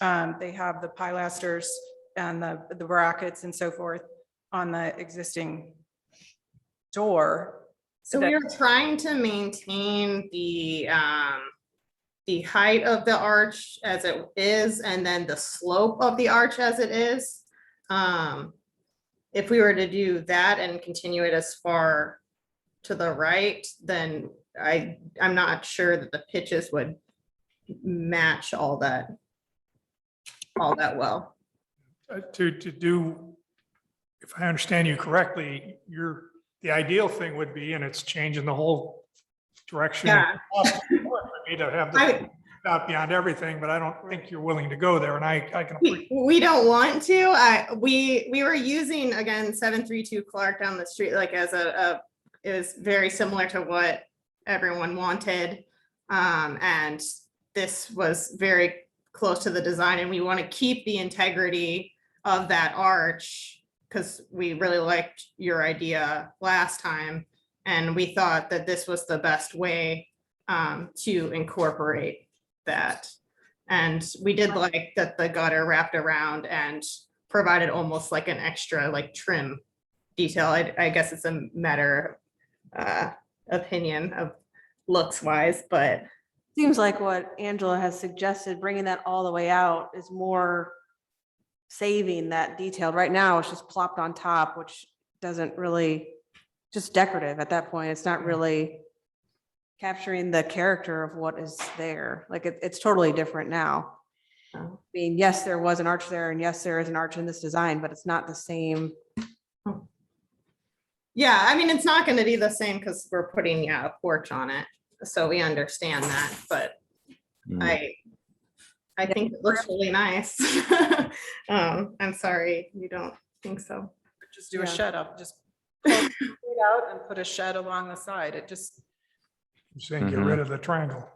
They have the pilasters and the brackets and so forth on the existing door. So we are trying to maintain the height of the arch as it is, and then the slope of the arch as it is. If we were to do that and continue it as far to the right, then I'm not sure that the pitches would match all that well. To do, if I understand you correctly, the ideal thing would be, and it's changing the whole direction. Yeah. For me to have the out beyond everything, but I don't think you're willing to go there, and I can appreciate. We don't want to. We were using, again, 732 Clark down the street, like as it was very similar to what everyone wanted. And this was very close to the design, and we want to keep the integrity of that arch because we really liked your idea last time. And we thought that this was the best way to incorporate that. And we did like that the gutter wrapped around and provided almost like an extra like trim detail. I guess it's a matter opinion of looks wise, but Seems like what Angela has suggested, bringing that all the way out is more saving that detailed. Right now, it's just plopped on top, which doesn't really, just decorative at that point. It's not really capturing the character of what is there. Like it's totally different now. I mean, yes, there was an arch there, and yes, there is an arch in this design, but it's not the same. yeah, I mean, it's not going to be the same because we're putting a porch on it. So we understand that, but I think it looks really nice. I'm sorry, you don't think so. Just do a Yeah. shed up, just pull it out and put a shed along the side. It just, You're saying get rid of the triangle.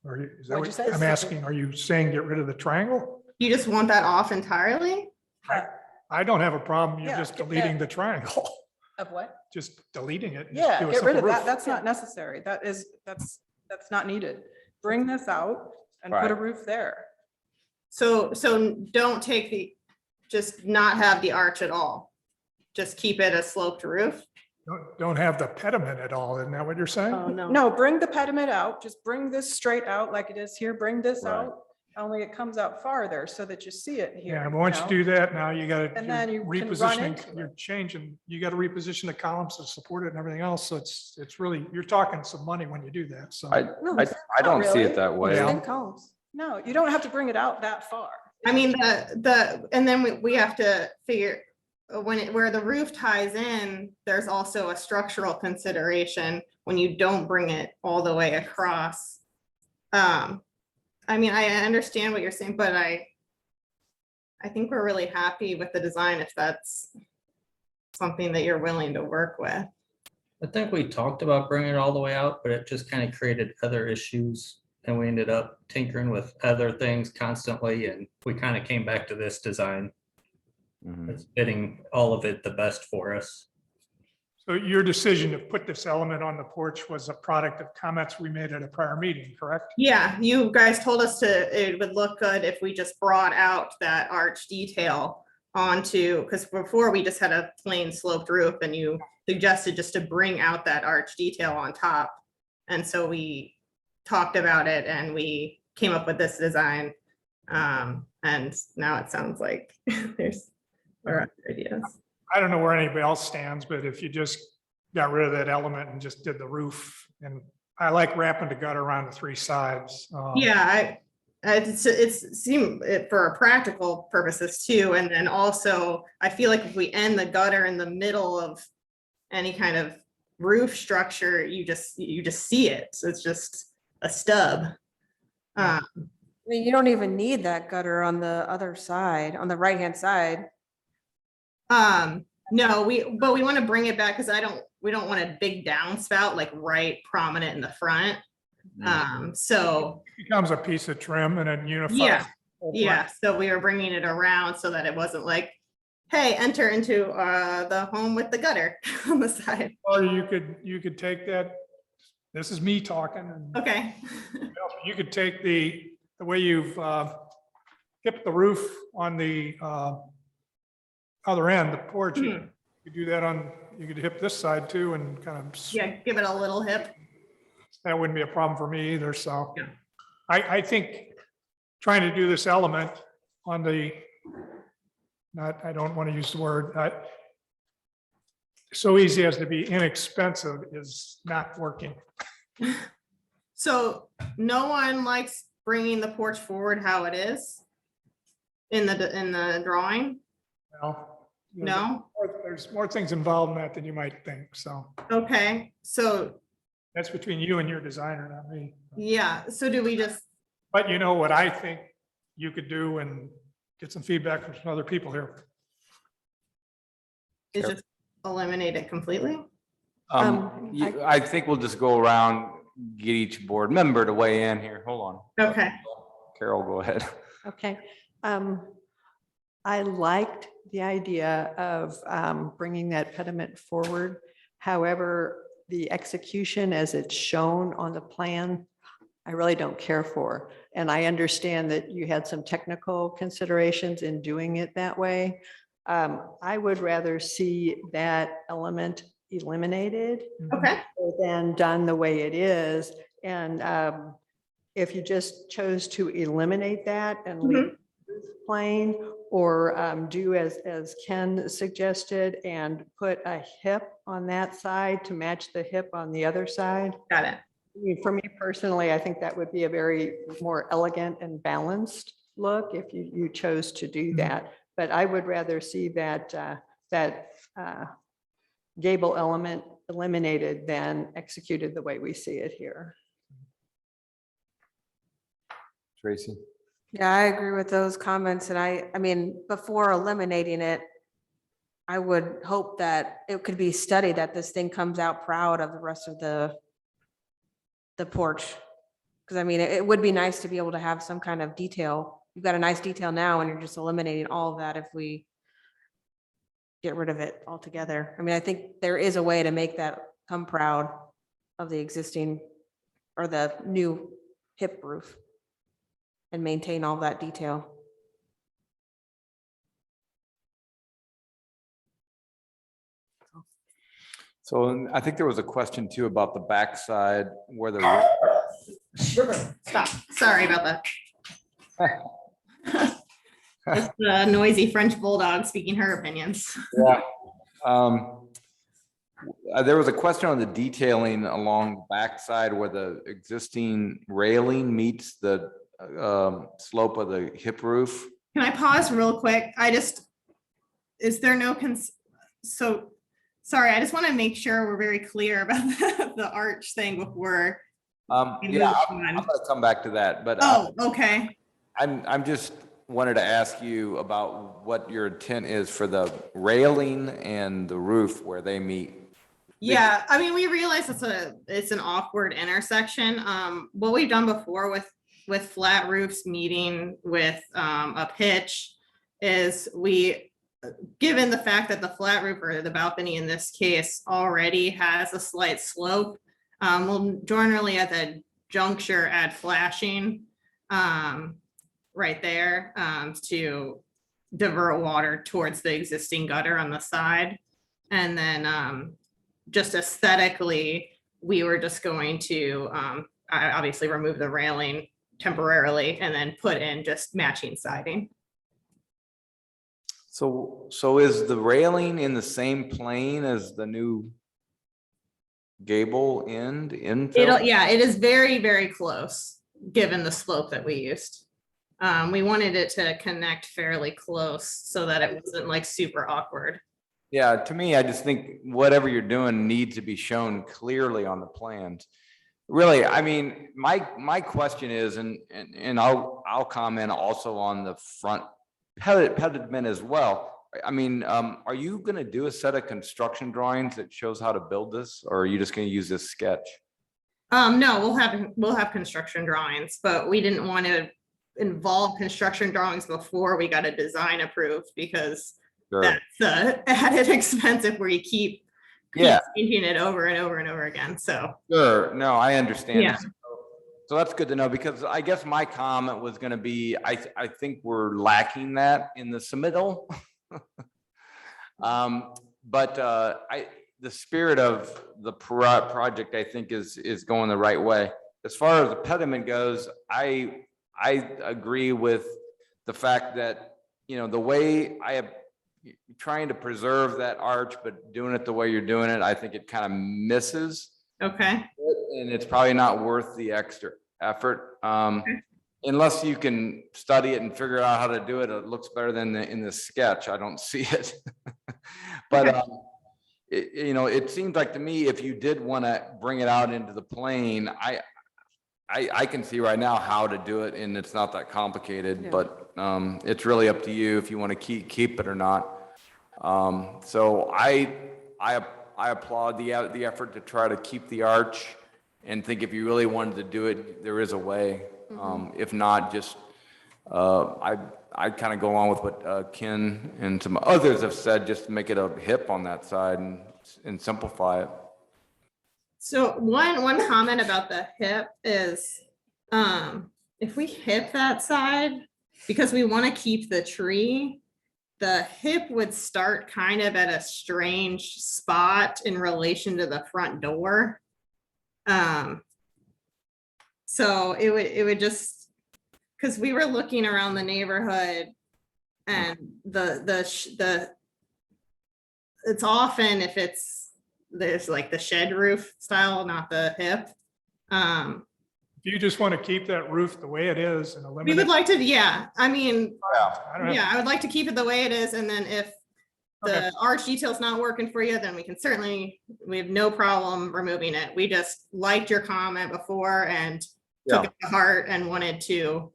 Is that What'd you what say? I'm asking? Are you saying get rid of the triangle? You just want that off entirely? I don't have a problem. You're Yeah, just get deleting that. the triangle, of what? just deleting it. and just Yeah, do a get rid of simple that. roof. That's not necessary. That's not needed. Bring this out and put a Right. roof there. So don't take just not have the arch at all. Just keep it a sloped roof. Don't have the pediment at all. Isn't that what you're saying? Oh, no. No, bring the pediment out. Just bring this straight out like it is here. Bring this Right. out. Only it comes out farther so that you see it here. Yeah, but once you know? do that, now you gotta And then you you're can run repositioning, into it. you're changing, you gotta reposition the columns to support it and everything else. So it's really, you're talking some money when you do that. So. No, I don't see really. it that way. Yeah. Thin columns. No, you don't have to bring it out that far. I mean, and then we have to figure where the roof ties in, there's also a structural consideration when you don't bring it all the way across I mean, I understand what you're saying, but I think we're really happy with the design if that's something that you're willing to work with. I think we talked about bringing it all the way out, but it just kind of created other issues. And we ended up tinkering with other things constantly, and we kind of came back to this design. Mhm. It's fitting all of it the best for us. So your decision to put this element on the porch was a product of comments we made at a prior meeting, correct? Yeah, you guys told us it would look good if we just brought out that arch detail onto, because before we just had a plain sloped roof and you suggested just to bring out that arch detail on top. And so we talked about it and we came up with this design. And now it sounds like there's other ideas. I don't know where anybody else stands, but if you just got rid of that element and just did the roof, and I like wrapping the gutter around the three sides. Yeah, it's seem for practical purposes too. And then also, I feel like if we end the gutter in the middle of any kind of roof structure, you just see it. So it's just a stub. I mean, you don't even need that gutter on the other side, on the right-hand side. No, but we want to bring it back because we don't want a big downspout like right prominent in the front. So Becomes a piece of trim and then unifies. yeah, yeah. So we were bringing it around so that it wasn't like, hey, enter into the home with the gutter on the side. Or you could take that, this is me talking, and Okay. you could take the way you've hipped the roof on the other end, the porch. You could do that you could hip this side too and kind of. Yeah, give it a little hip. That wouldn't be a problem for me either, so. Yeah. I think trying to do this element on the, I don't want to use the word, so easy as to be inexpensive is not working. So no one likes bringing the porch forward how it is in the drawing? Well, No? There's more things involved in that than you might think, so Okay, so that's between you and your designer, not me. yeah, so do we just, But you know what I think you could do and get some feedback from some other people here. is just eliminate it completely? I think we'll just go around, get each board member to weigh in here. Hold on. Okay. Carol, go ahead. Okay. I liked the idea of bringing that pediment forward. However, the execution as it's shown on the plan, I really don't care for. And I understand that you had some technical considerations in doing it that way. I would rather see that element eliminated Okay, than done the way it is. And if you just chose to eliminate that and leave it plain, or do as Ken suggested and put a hip on that side to match the hip on the other side. got it. I mean, for me personally, I think that would be a very more elegant and balanced look if you chose to do that. But I would rather see that gable element eliminated than executed the way we see it here. Tracy? Yeah, I agree with those comments. And I mean, before eliminating it, I would hope that it could be studied that this thing comes out proud of the rest of the porch. Because I mean, it would be nice to be able to have some kind of detail. You've got a nice detail now and you're just eliminating all of that if we get rid of it altogether. I mean, I think there is a way to make that come proud of the existing or the new hip roof and maintain all that detail. So I think there was a question too about the backside where the. Stop, sorry about that. It's the noisy French bulldog speaking her opinions. Yeah. There was a question on the detailing along the backside where the existing railing meets the slope of the hip roof. Can I pause real quick? Is there no, so, sorry, I just want to make sure we're very clear about the arch thing before We Yeah, moved I'm on. gonna come back to that, but Oh, okay. I'm just wanted to ask you about what your intent is for the railing and the roof where they meet. Yeah, I mean, we realize it's an awkward intersection. What we've done before with flat roofs meeting with a pitch is given the fact that the flat roof or the balcony in this case already has a slight slope, we'll generally at the juncture add flashing right there to divert water towards the existing gutter on the side. And then just aesthetically, we were just going to obviously remove the railing temporarily and then put in just matching siding. So is the railing in the same plane as the new gable end infill? Yeah, it is very, very close, given the slope that we used. We wanted it to connect fairly close so that it wasn't like super awkward. Yeah, to me, I just think whatever you're doing needs to be shown clearly on the plans. Really, I mean, my question is, and I'll comment also on the front pediment as well. I mean, are you gonna do a set of construction drawings that shows how to build this, or are you just gonna use this sketch? No, we'll have construction drawings, but we didn't want to involve construction drawings before we got a design approved because Sure. that's the added expense if we keep Yeah. changing it over and over and over again. So, Sure, no, I understand. Yeah. So that's good to know, because I guess my comment was gonna be, I think we're lacking that in the submittal. But the spirit of the project, I think is going the right way. As far as the pediment goes, I agree with the fact that, you know, the way I have trying to preserve that arch, but doing it the way you're doing it, I think it kind of misses. okay. And it's probably not worth the extra effort. Unless you can study it and figure out how to do it, it looks better than in the sketch. I don't see it. But, you know, it seems like to me, if you did want to bring it out into the plane, I can see right now how to do it, and it's not that complicated, Yeah. but it's really up to you if you want to keep it or not. So I applaud the effort to try to keep the arch, and think if you really wanted to do it, there is a way. If not, just I kind of go along with what Ken and some others have said, just make it a hip on that side and simplify it. So one comment about the hip is, if we hip that side, because we want to keep the tree, the hip would start kind of at a strange spot in relation to the front door. So it would just, because we were looking around the neighborhood and it's often if there's like the shed roof style, not the hip. Do you just want to keep that roof the way it is and We eliminate? would like to, yeah, I mean, I don't have- yeah, I would like to keep it the way it is, and then if Okay. the arch detail's not working for you, then we have no problem removing it. We just liked your comment before and took it to heart and wanted to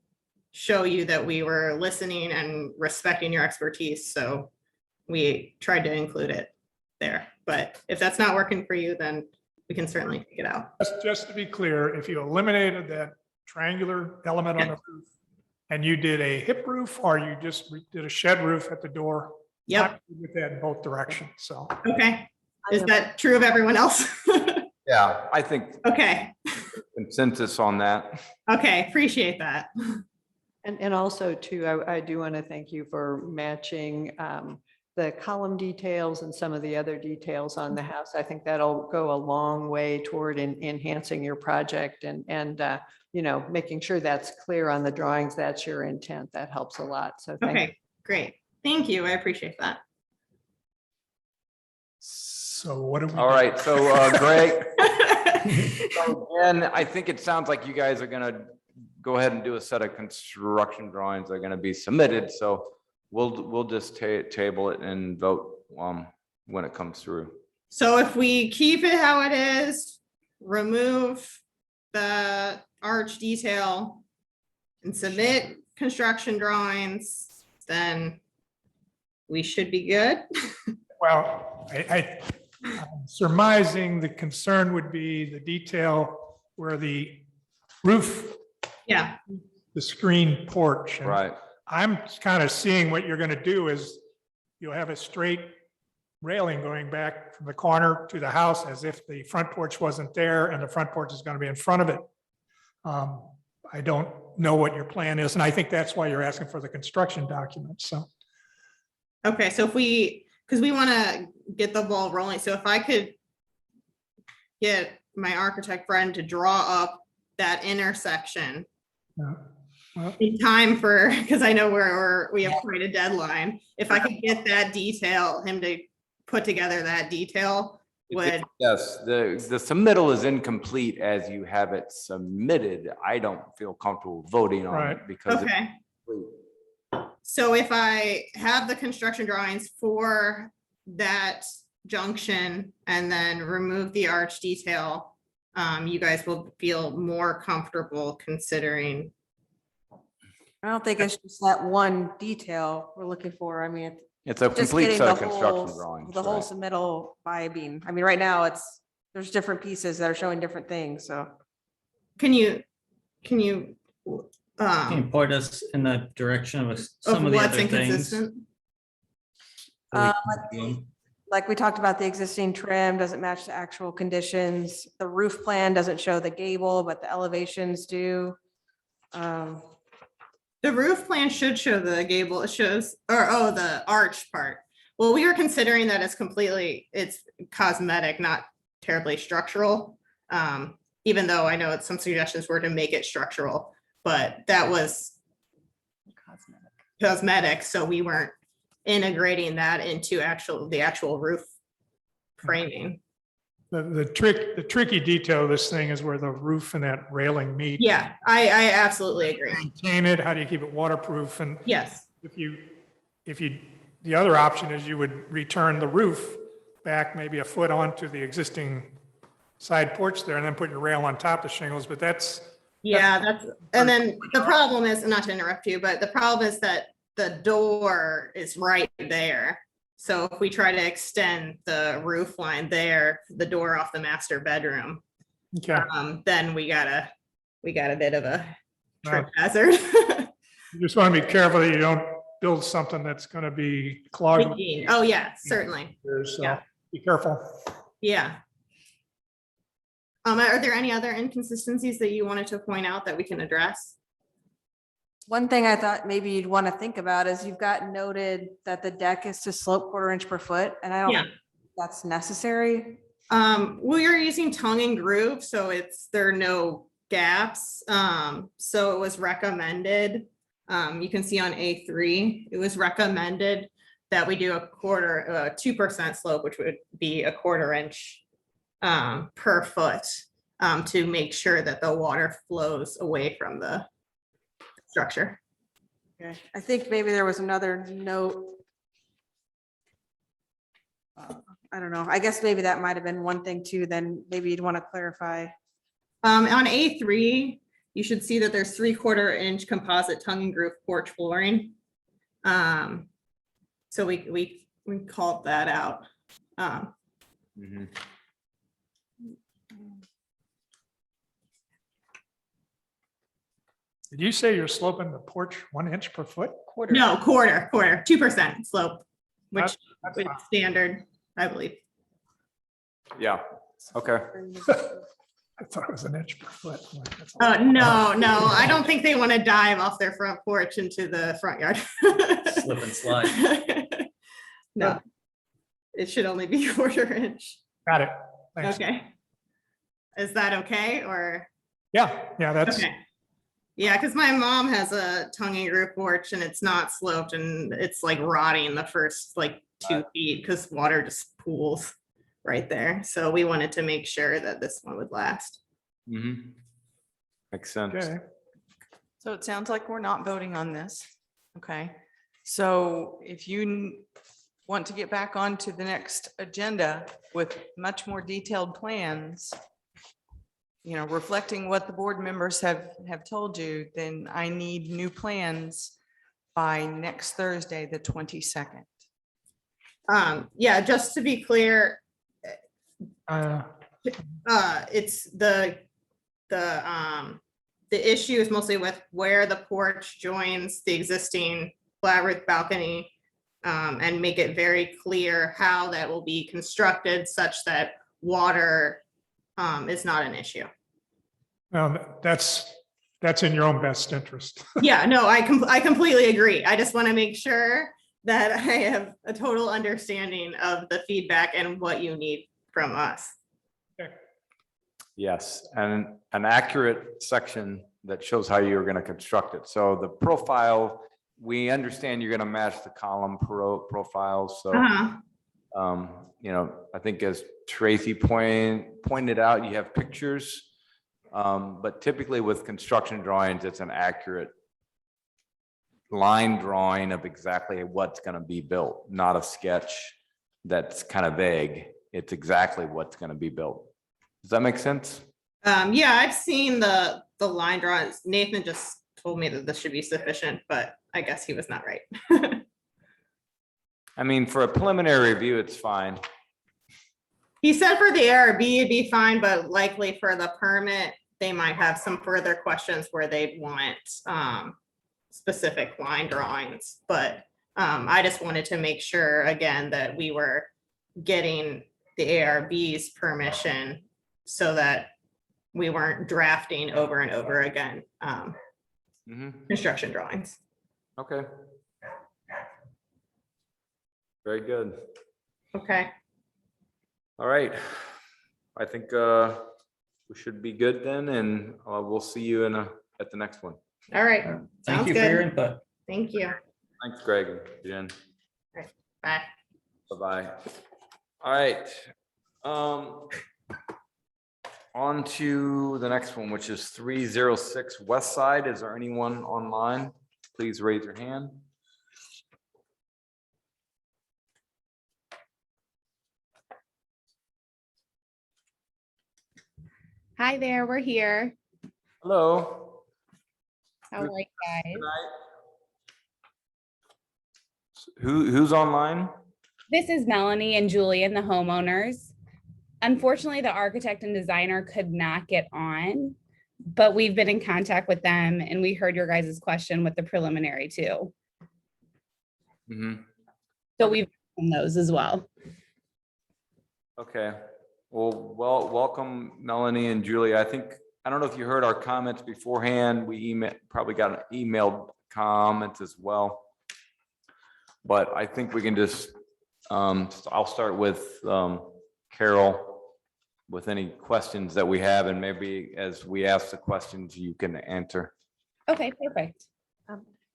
show you that we were listening and respecting your expertise, so we tried to include it there. But if that's not working for you, then we can certainly take it out. Just to be clear, if you eliminated that triangular element on the roof and you did a hip roof, or you just did a shed roof at the door. Yep, I'm good with that in both directions, so. okay. Is that true of everyone else? Yeah, I think Okay, consensus on that. okay, appreciate that. And also too, I do want to thank you for matching the column details and some of the other details on the house. I think that'll go a long way toward enhancing your project and you know, making sure that's clear on the drawings. That's your intent. That helps a lot. So thank you. Okay, great. Thank you. I appreciate that. So what do we? All right, so Greg, so again, I think it sounds like you guys are gonna go ahead and do a set of construction drawings that are gonna be submitted, so we'll just table it and vote when it comes through. So if we keep it how it is, remove the arch detail and submit construction drawings, then we should be good. Well, I'm surmising the concern would be the detail where the roof, Yeah, the screen porch. and Right. I'm kind of seeing what you're going to do is you'll have a straight railing going back from the corner to the house as if the front porch wasn't there and the front porch is going to be in front of it. I don't know what your plan is, and I think that's why you're asking for the construction documents, so. okay, so if we, because we want to get the ball rolling, so if I could get my architect friend to draw up that intersection Yeah. Well, in time for, because I know we have quite a deadline. If I could get that detail, him to put together that detail would, Yes, the submittal is incomplete as you have it submitted. I don't feel comfortable voting on it Right. because. okay. So if I have the construction drawings for that junction and then remove the arch detail, you guys will feel more comfortable considering. I don't think it's just that one detail we're looking for. I mean, It's a just complete getting set the of construction whole, drawings. the whole right? submittal vibing. I mean, right now there's different pieces that are showing different things, so. Can you, Can you point us in the direction of some of the what's other things? inconsistent? so we can do them? Like we talked about, the existing trim doesn't match the actual conditions. The roof plan doesn't show the gable, but the elevations do. The roof plan should show the gable, it shows, or, the arch part. Well, we were considering that it's cosmetic, not terribly structural. Even though I know some suggestions were to make it structural, but that was cosmetic, so we weren't integrating that into the actual roof framing. The tricky detail of this thing is where the roof and that railing meet. Yeah, I absolutely agree. Maintain it, how do you keep it waterproof? And Yes, if you, the other option is you would return the roof back maybe a foot onto the existing side porch there and then put your rail on top of shingles, but that's, and then the problem is, not to interrupt you, but the problem is that the door is right there. So if we try to extend the roof line there, the door off the master bedroom, okay. then we got a bit of a trip Well, hazard. You just want to be careful that you don't build something that's going to be clogged. with Oh, yeah, certainly. gears, so Yeah. be careful. Yeah. Are there any other inconsistencies that you wanted to point out that we can address? One thing I thought maybe you'd want to think about is you've got noted that the deck is to slope 1/4 inch per foot, and I don't Yeah. think that's necessary. We are using tongue and groove, so there are no gaps. So it was recommended, you can see on A3, it was recommended that we do 2% slope, which would be 1/4 inch per foot, to make sure that the water flows away from the structure. Okay. I think maybe there was another note. I don't know. I guess maybe that might have been one thing too, then maybe you'd want to clarify. On A3, you should see that there's 3/4 inch composite tongue and groove porch flooring. So we called that out. Mhm. Did you say you're sloping the porch 1 inch per foot? No, quarter, 2% slope, which That's is fine. standard, I believe. Yeah, okay. I thought it was an inch per foot. I'm like, that's a Oh, lot. no, I don't think they want to dive off their front porch into the front yard. Slip and slide. No, it should only be 1/4 inch. Got it. Thanks. Okay. Is that okay, or? Yeah, that's, Okay. Yeah, because my mom has a tongue and groove porch and it's not sloped and it's like rotting the first like 2 feet because water just pools right there. So we wanted to make sure that this one would last. Mhm. Makes sense. okay. So it sounds like we're not voting on this. Okay. So if you want to get back onto the next agenda with much more detailed plans, you know, reflecting what the board members have told you, then I need new plans by next Thursday, the 22nd. Yeah, just to be clear, Uh, it's the issue is mostly with where the porch joins the existing flat roof balcony, and make it very clear how that will be constructed such that water is not an issue. that's in your own best interest. Yeah, no, I completely agree. I just want to make sure that I have a total understanding of the feedback and what you need from us. Yes, and an accurate section that shows how you're gonna construct it. So the profile, we understand you're gonna match the column profiles, so. Uh-huh. You know, I think as Tracy pointed out, you have pictures. But typically with construction drawings, it's an accurate line drawing of exactly what's gonna be built, not a sketch that's kind of vague. It's exactly what's gonna be built. Does that make sense? Yeah, I've seen the line drawings. Nathan just told me that this should be sufficient, but I guess he was not right. I mean, for a preliminary review, it's fine. He said for the ARB it'd be fine, but likely for the permit, they might have some further questions where they'd want specific line drawings. But I just wanted to make sure again that we were getting the ARB's permission so that we weren't drafting over and over again construction drawings. Okay. Very good. Okay. All right. I think we should be good then, and we'll see you at the next one. All right. Thank Sounds you for your good. input. Thank you. Thanks, Greg and Jen. Bye. Bye-bye. All right. On to the next one, which is 306 West Side. Is there anyone online? Please raise your hand. Hi there, we're here. Hello. How are you guys? Who's online? This is Melanie and Julian, the homeowners. Unfortunately, the architect and designer could not get on, but we've been in contact with them and we heard your guys' question with the preliminary too. Mhm. So we've done those as well. Okay. Well, welcome Melanie and Julia. I don't know if you heard our comments beforehand. We probably got an emailed comments as well. But I think we can just, I'll start with Carol with any questions that we have, and maybe as we ask the questions, you can answer. Okay, perfect.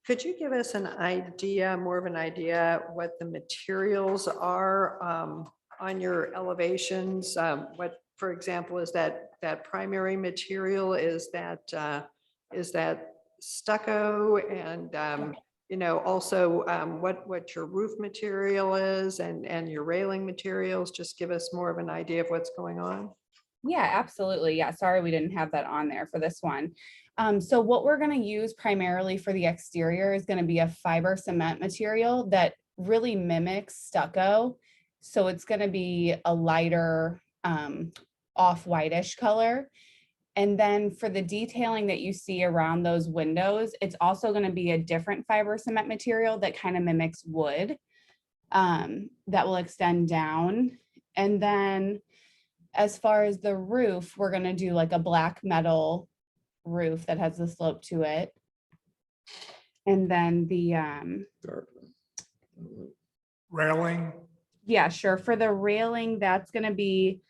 Could you give us an idea, more of an idea, what the materials are on your elevations? What, for example, is that primary material? Is that stucco? And you know, also what your roof material is and your railing materials? Just give us more of an idea of what's going on. Yeah, absolutely. Yeah, sorry we didn't have that on there for this one. So what we're going to use primarily for the exterior is going to be a fiber cement material that really mimics stucco. So it's going to be a lighter off-whitish color. And then for the detailing that you see around those windows, it's also going to be a different fiber cement material that kind of mimics wood that will extend down. And then as far as the roof, we're going to do like a black metal roof that has the slope to it. And then the Railing, yeah, sure. For the railing, that's going to be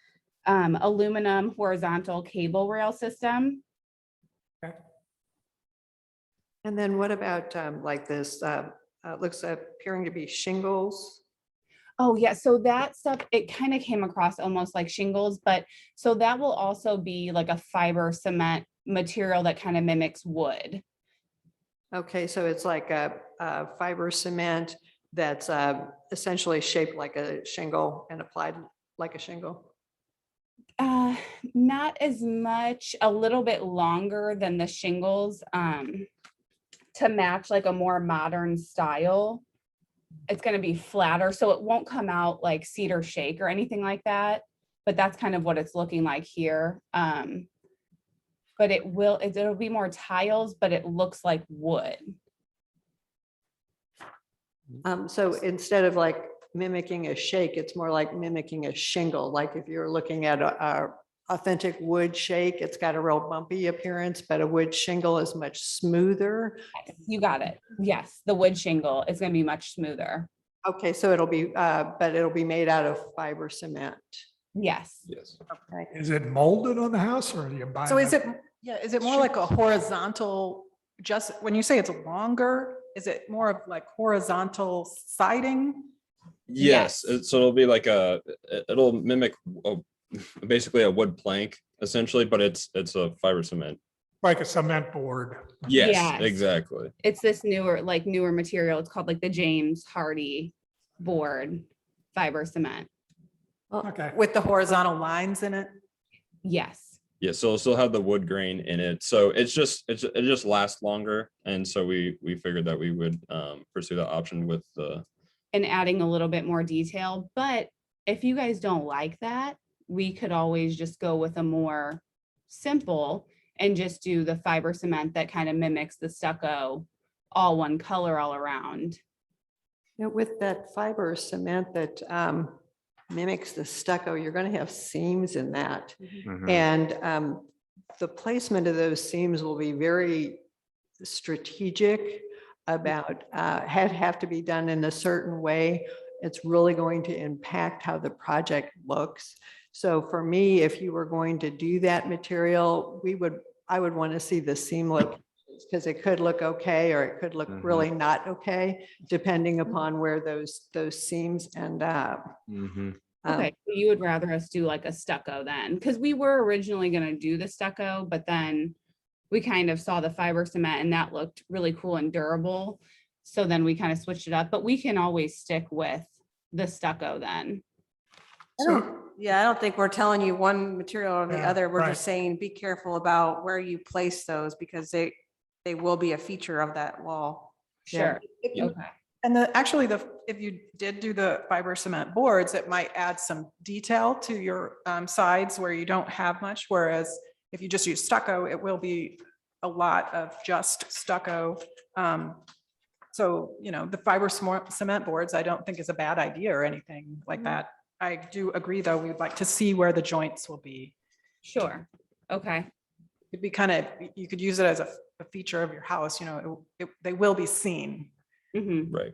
aluminum horizontal cable rail system. And then what about like this, looks appearing to be shingles? Oh yeah, so that stuff, it kind of came across almost like shingles, but so that will also be like a fiber cement material that kind of mimics wood. Okay, so it's like a fiber cement that's essentially shaped like a shingle and applied like a shingle. Not as much, a little bit longer than the shingles, to match like a more modern style. It's gonna be flatter, so it won't come out like cedar shake or anything like that, but that's kind of what it's looking like here. But it'll be more tiles, but it looks like wood. So instead of like mimicking a shake, it's more like mimicking a shingle. Like if you're looking at a authentic wood shake, it's got a real bumpy appearance, but a wood shingle is much smoother. You got it. Yes, the wood shingle is gonna be much smoother. Okay, so it'll be, but it'll be made out of fiber cement. Yes. Yes. Okay. Is it molded on the house or are you buying? So is it? is it more like a horizontal, just when you say it's longer, is it more of like horizontal siding? Yes, Yes. so it'll be like it'll mimic basically a wood plank essentially, but it's a fiber cement. Like a cement board? Yes, Yes. exactly. It's this newer material. It's called like the James Hardy board fiber cement. Okay. With the horizontal lines in it? Yes. Yeah, so it'll still have the wood grain in it. So it just lasts longer. And so we figured that we would pursue that option with the And adding a little bit more detail. But if you guys don't like that, we could always just go with a more simple and just do the fiber cement that kind of mimics the stucco, all one color all around. Now, with that fiber cement that mimics the stucco, you're going to have seams in that. Mhm. And the placement of those seams will be very strategic about, have to be done in a certain way. It's really going to impact how the project looks. So for me, if you were going to do that material, I would want to see the seam locations because it could look okay, or it could look really not okay, depending upon where those seams end up. Mhm. Okay, so you would rather us do like a stucco then? Because we were originally gonna do the stucco, but then we kind of saw the fiber cement and that looked really cool and durable. So then we kind of switched it up, but we can always stick with the stucco then. Yeah, I don't think we're telling you one material or the Yeah, other. We're right. just saying, be careful about where you place those because they will be a feature of that wall. Sure. If you- Okay. And if you did do the fiber cement boards, it might add some detail to your sides where you don't have much. Whereas if you just use stucco, it will be a lot of just stucco. So, the fiber cement boards, I don't think is a bad idea or anything like that. I do agree, though, we'd like to see where the joints will be. Sure. Okay. It'd be you could use it as a feature of your house, they will be seen. Mhm. right.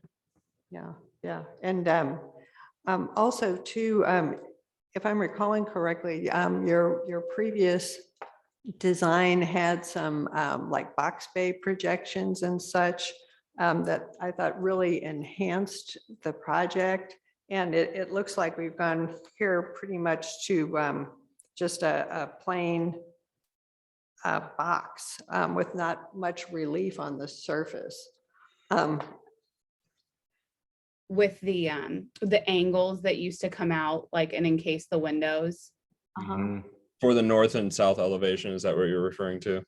Yeah, yeah. And also too, if I'm recalling correctly, your previous design had some like box bay projections and such that I thought really enhanced the project. And it looks like we've gone here pretty much to just a plain box with not much relief on the surface. With the angles that used to come out like and encase the windows. Mhm. For the north and south elevation, is that what you're referring to?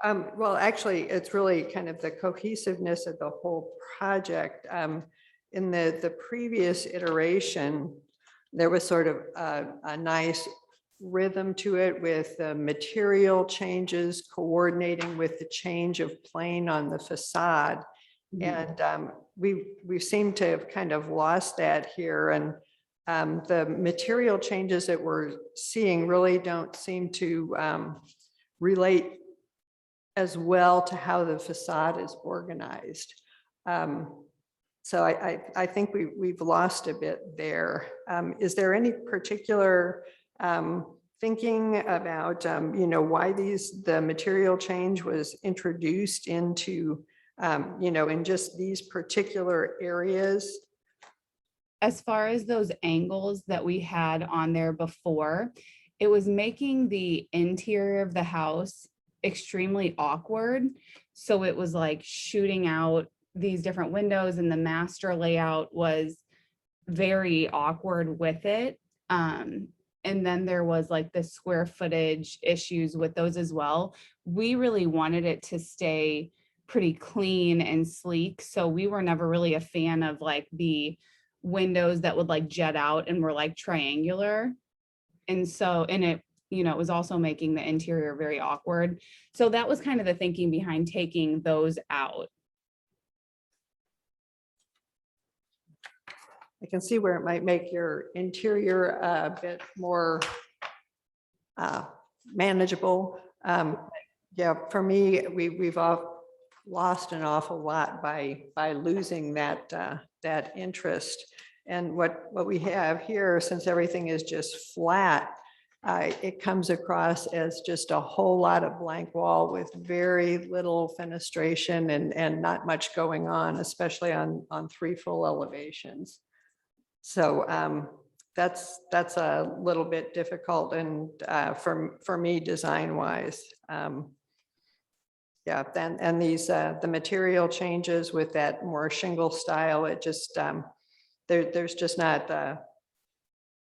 Well, actually, it's really kind of the cohesiveness of the whole project. In the previous iteration, there was sort of a nice rhythm to it with material changes coordinating with the change of plane on the facade. And we seem to have kind of lost that here. And the material changes that we're seeing really don't seem to relate as well to how the facade is organized. So I think we've lost a bit there. Is there any particular thinking about, why the material change was introduced into, in just these particular areas? As far as those angles that we had on there before, it was making the interior of the house extremely awkward. So it was like shooting out these different windows and the master layout was very awkward with it. And then there was like the square footage issues with those as well. We really wanted it to stay pretty clean and sleek. So we were never really a fan of like the windows that would like jet out and were like triangular. And so, and it, you know, it was also making the interior very awkward. So that was kind of the thinking behind taking those out. I can see where it might make your interior a bit more manageable. Yeah, for me, we've all lost an awful lot by losing that interest. And what we have here, since everything is just flat, it comes across as just a whole lot of blank wall with very little fenestration and not much going on, especially on 3 full elevations. So that's a little bit difficult and for me, design wise. Yeah, and these the material changes with that more shingle style, it just there's just not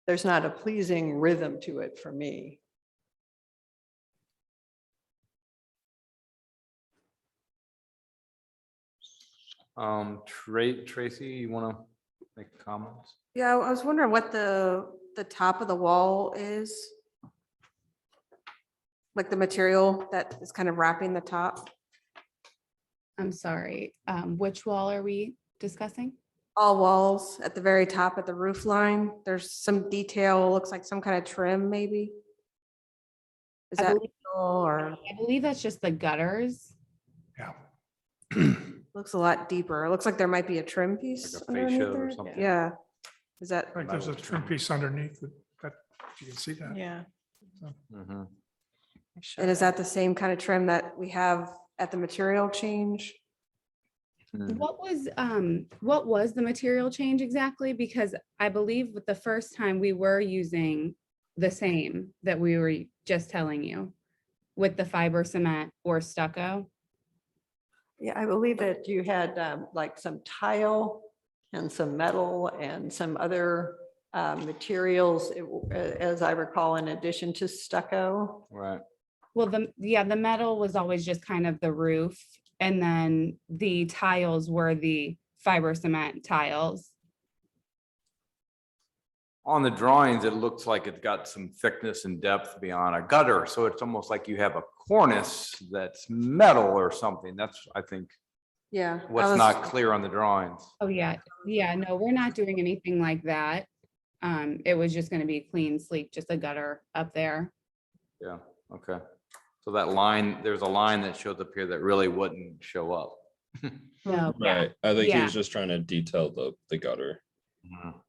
there's not a pleasing rhythm to it for me. Tracy, you want to make comments? Yeah, I was wondering what the top of the wall is. Like the material that is kind of wrapping the top. I'm sorry, which wall are we discussing? All walls at the very top at the roof line. There's some detail, looks like some kind of trim maybe. Is I that believe- metal or I believe that's just the gutters. Yeah. looks a lot deeper? It looks like there might be a trim piece. Like a underneath fascia or there. something? Yeah. Is that, Like there's a trim piece underneath it, that, you can see that. Yeah. Mhm. and is that the same kind of trim that we have at the material change? Mhm. What was the material change exactly? Because I believe with the first time we were using the same that we were just telling you with the fiber cement or stucco. Yeah, I believe that you had like some tile and some metal and some other materials, as I recall, in addition to stucco. Right. Well, the metal was always just kind of the roof, and then the tiles were the fiber cement tiles. On the drawings, it looks like it's got some thickness and depth beyond a gutter, so it's almost like you have a cornice that's metal or something. That's, I think, Yeah. I what's was- not clear on the drawings. Oh, yeah, no, we're not doing anything like that. It was just gonna be clean, sleek, just a gutter up there. Yeah, okay. So that line, there's a line that shows up here that really wouldn't show up. No, yeah, Right. I think he Yeah. was just trying to detail the gutter. Mhm.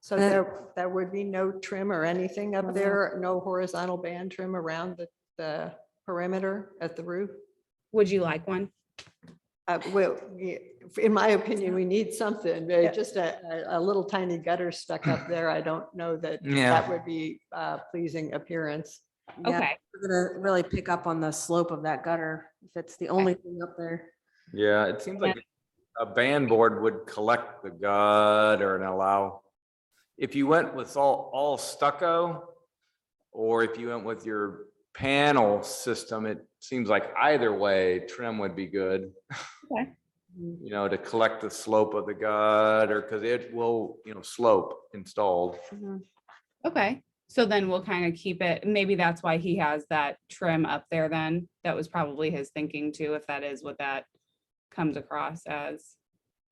So And then- there would be no trim or anything up there, no horizontal band trim around the perimeter at the roof? would you like one? Well, in my opinion, we need something, just a little tiny gutter stuck up there. I don't know that Yeah. that would be pleasing appearance. Yeah, Okay, We're gonna really pick up on the slope of that gutter if it's the only thing up there. Yeah, it seems like a band board would collect the gutter and allow, if you went with all stucco, or if you went with your panel system, it seems like either way, trim would be good. Okay. You know, to collect the slope of the gutter, because it will, slope installed. Mhm. okay. So then we'll kind of keep it, maybe that's why he has that trim up there then. That was probably his thinking too, if that is what that comes across as.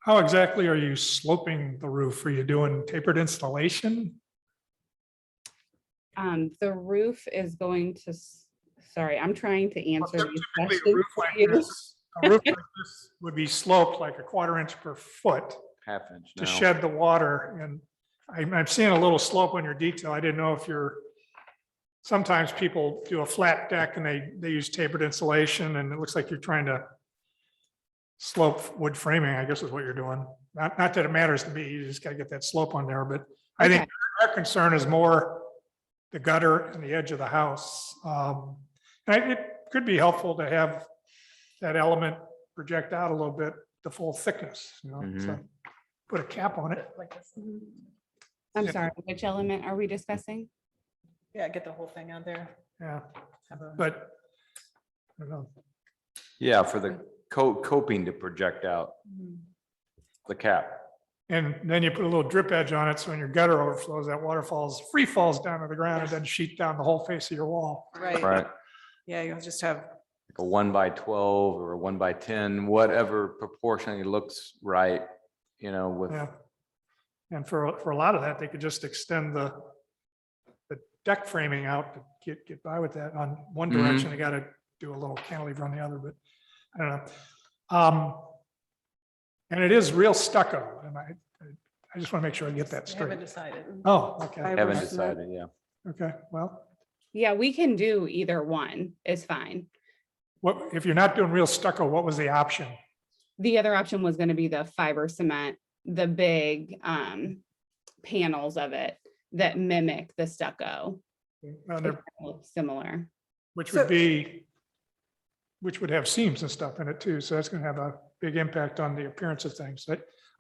How exactly are you sloping the roof? Are you doing tapered installation? The roof is going to, sorry, I'm trying to answer these Typically, a questions. roof for like you. this- a roof like this would be sloped like a 1/4 inch per foot Half inch to now. shed the water. And I'm seeing a little slope on your detail. I didn't know if sometimes people do a flat deck and they use tapered insulation and it looks like you're trying to slope wood framing, I guess is what you're doing. Not that it matters to me, you just gotta get that slope on there, but I think Okay. our concern is more the gutter and the edge of the house. And it could be helpful to have that element project out a little bit, the full thickness, so put a cap on it. I'm Yeah. sorry, which element are we discussing? Yeah, get the whole thing out there. Yeah, Have a- but I don't know. Yeah, for the coping to project out the cap. And then you put a little drip edge on it, so when your gutter overflows, that water free falls down to the ground and then sheet down the whole face of your wall. Right, Right. yeah, you'll just have, Like a 1x12 or a 1x10, whatever proportionally looks right, with, Yeah. And for a lot of that, they could just extend the deck framing out to get by with that on one Mhm. direction. They gotta do a little cantilever on the other, but I don't know. And it is real stucco, and I just want to make sure I get that I haven't straight. decided. Oh, okay, haven't decided, yeah. okay, well, Yeah, we can do either one. It's fine. what, if you're not doing real stucco, what was the option? The other option was gonna be the fiber cement, the big panels of it that mimic the stucco. Look similar. Which So- would have seams and stuff in it too, so that's gonna have a big impact on the appearance of things.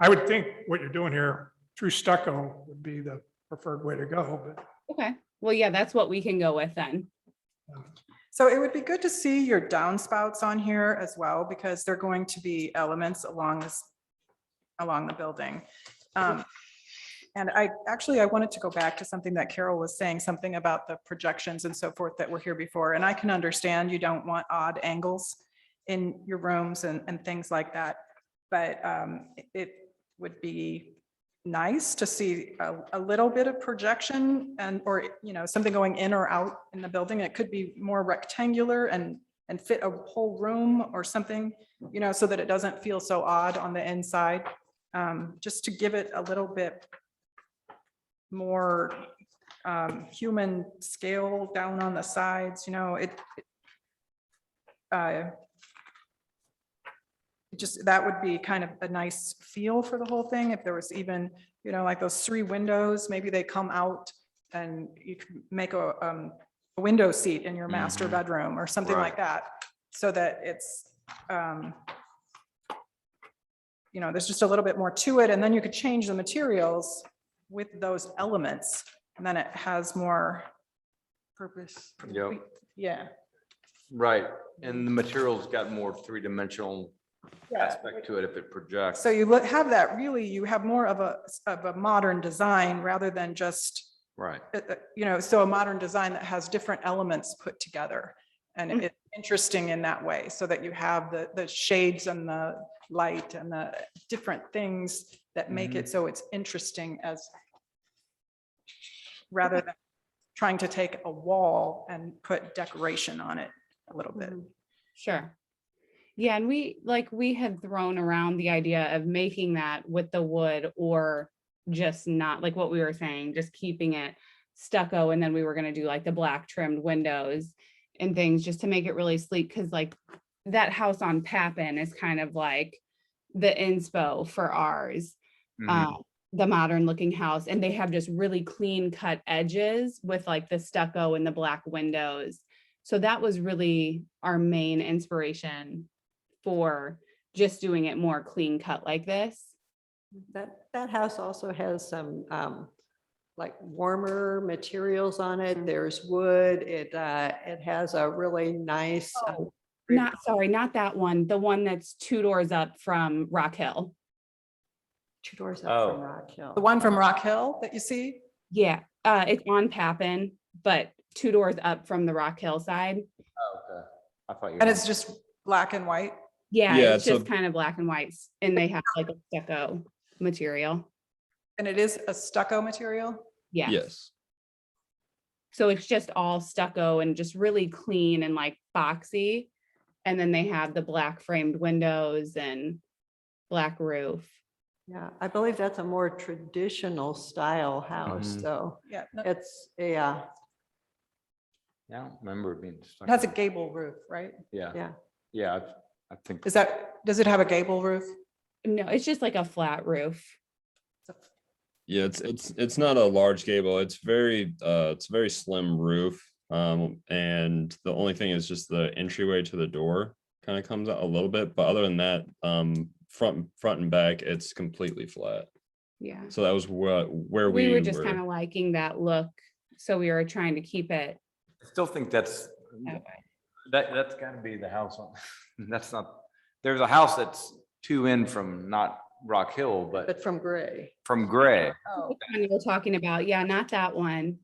I would think what you're doing here, true stucco would be the preferred way to go, but Okay, well, yeah, that's what we can go with then. So it would be good to see your downspouts on here as well, because they're going to be elements along the building. And I wanted to go back to something that Carol was saying, something about the projections and so forth that were here before. And I can understand you don't want odd angles in your rooms and things like that. But it would be nice to see a little bit of projection or something going in or out in the building. It could be more rectangular and fit a whole room or something, so that it doesn't feel so odd on the inside. Just to give it a little bit more human scale down on the sides, that would be kind of a nice feel for the whole thing. If there was even, like those 3 windows, maybe they come out and you could make a window seat in your master Mhm. bedroom or something like that. So that it's, there's just a little bit more to it. And then you could change the materials with those elements. And then it has more purpose. Yep. Yeah. Right, and the material's got more three-dimensional aspect to it if it projects. So you have that, really, you have more of a modern design rather than just, Right, so a modern design that has different elements put together. And Mm. it's interesting in that way, so that you have the shades and the light and the different things that make it so it's interesting rather than trying to take a wall and put decoration on it a little bit. Sure. Yeah, and we had thrown around the idea of making that with the wood or just not, like what we were saying, just keeping it stucco, and then we were gonna do like the black trimmed windows and things just to make it really sleek, because like that house on Papin is kind of like the inspo for ours. Mhm. The modern looking house, and they have just really clean cut edges with like the stucco and the black windows. So that was really our main inspiration for just doing it more clean cut like this. That house also has some like warmer materials on it. There's wood. It has a really nice. Not that one, the one that's 2 doors up from Rock Hill. 2 doors up from Oh. Rock Hill. The one from Rock Hill that you see? Yeah, it's on Papin, but 2 doors up from the Rock Hill side. Oh, okay. I thought you. And it's just black and white? Yeah, Yeah, it's so- just kind of black and whites, and they have like a stucco material. And it is a stucco material? Yeah. Yes. So it's just all stucco and just really clean and like boxy. And then they have the black framed windows and black roof. Yeah, I believe that's a more traditional style house, Mhm. so Yeah. it's, yeah, Yeah, I don't remember it being. It has a gable roof, right? Yeah, yeah. yeah, I think. Does it have a gable roof? No, it's just like a flat roof. Yeah, it's not a large gable. It's a very slim roof. And the only thing is just the entryway to the door kind of comes out a little bit, but other than that, front and back, it's completely flat. Yeah. So that was where We we were just were. kind of liking that look. So we were trying to keep it I still think that's, that way. that's gotta be the house on, that's not, there's a house that's 2 in from not Rock Hill, but But from gray. from Gray. Oh, Which one you were talking about. Yeah, not that one.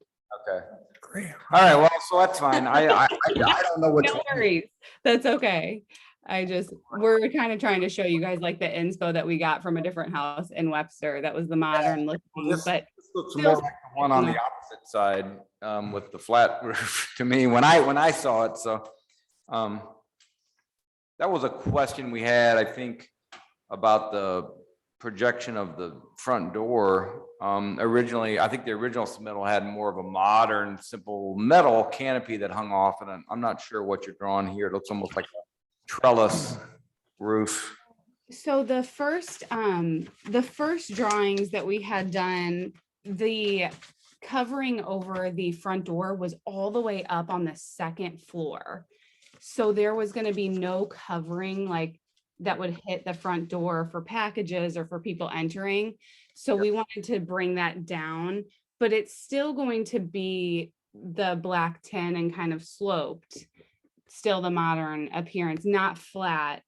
Okay. Great. All right, well, so that's fine. I don't know which No one. worries. That's okay. We're kind of trying to show you guys like the inspo that we got from a different house in Webster. That was the modern looking, This- but This looks more like the one on the opposite side, with the flat roof to me when I saw it, so. That was a question we had, I think, about the projection of the front door. Originally, I think the original submittal had more of a modern, simple metal canopy that hung off, and I'm not sure what you're drawing here. It looks almost like a trellis roof. so the first drawings that we had done, the covering over the front door was all the way up on the second floor. So there was going to be no covering like that would hit the front door for packages or for people entering. So we wanted to bring that down, but it's still going to be the black tin and kind of sloped, still the modern appearance, not flat.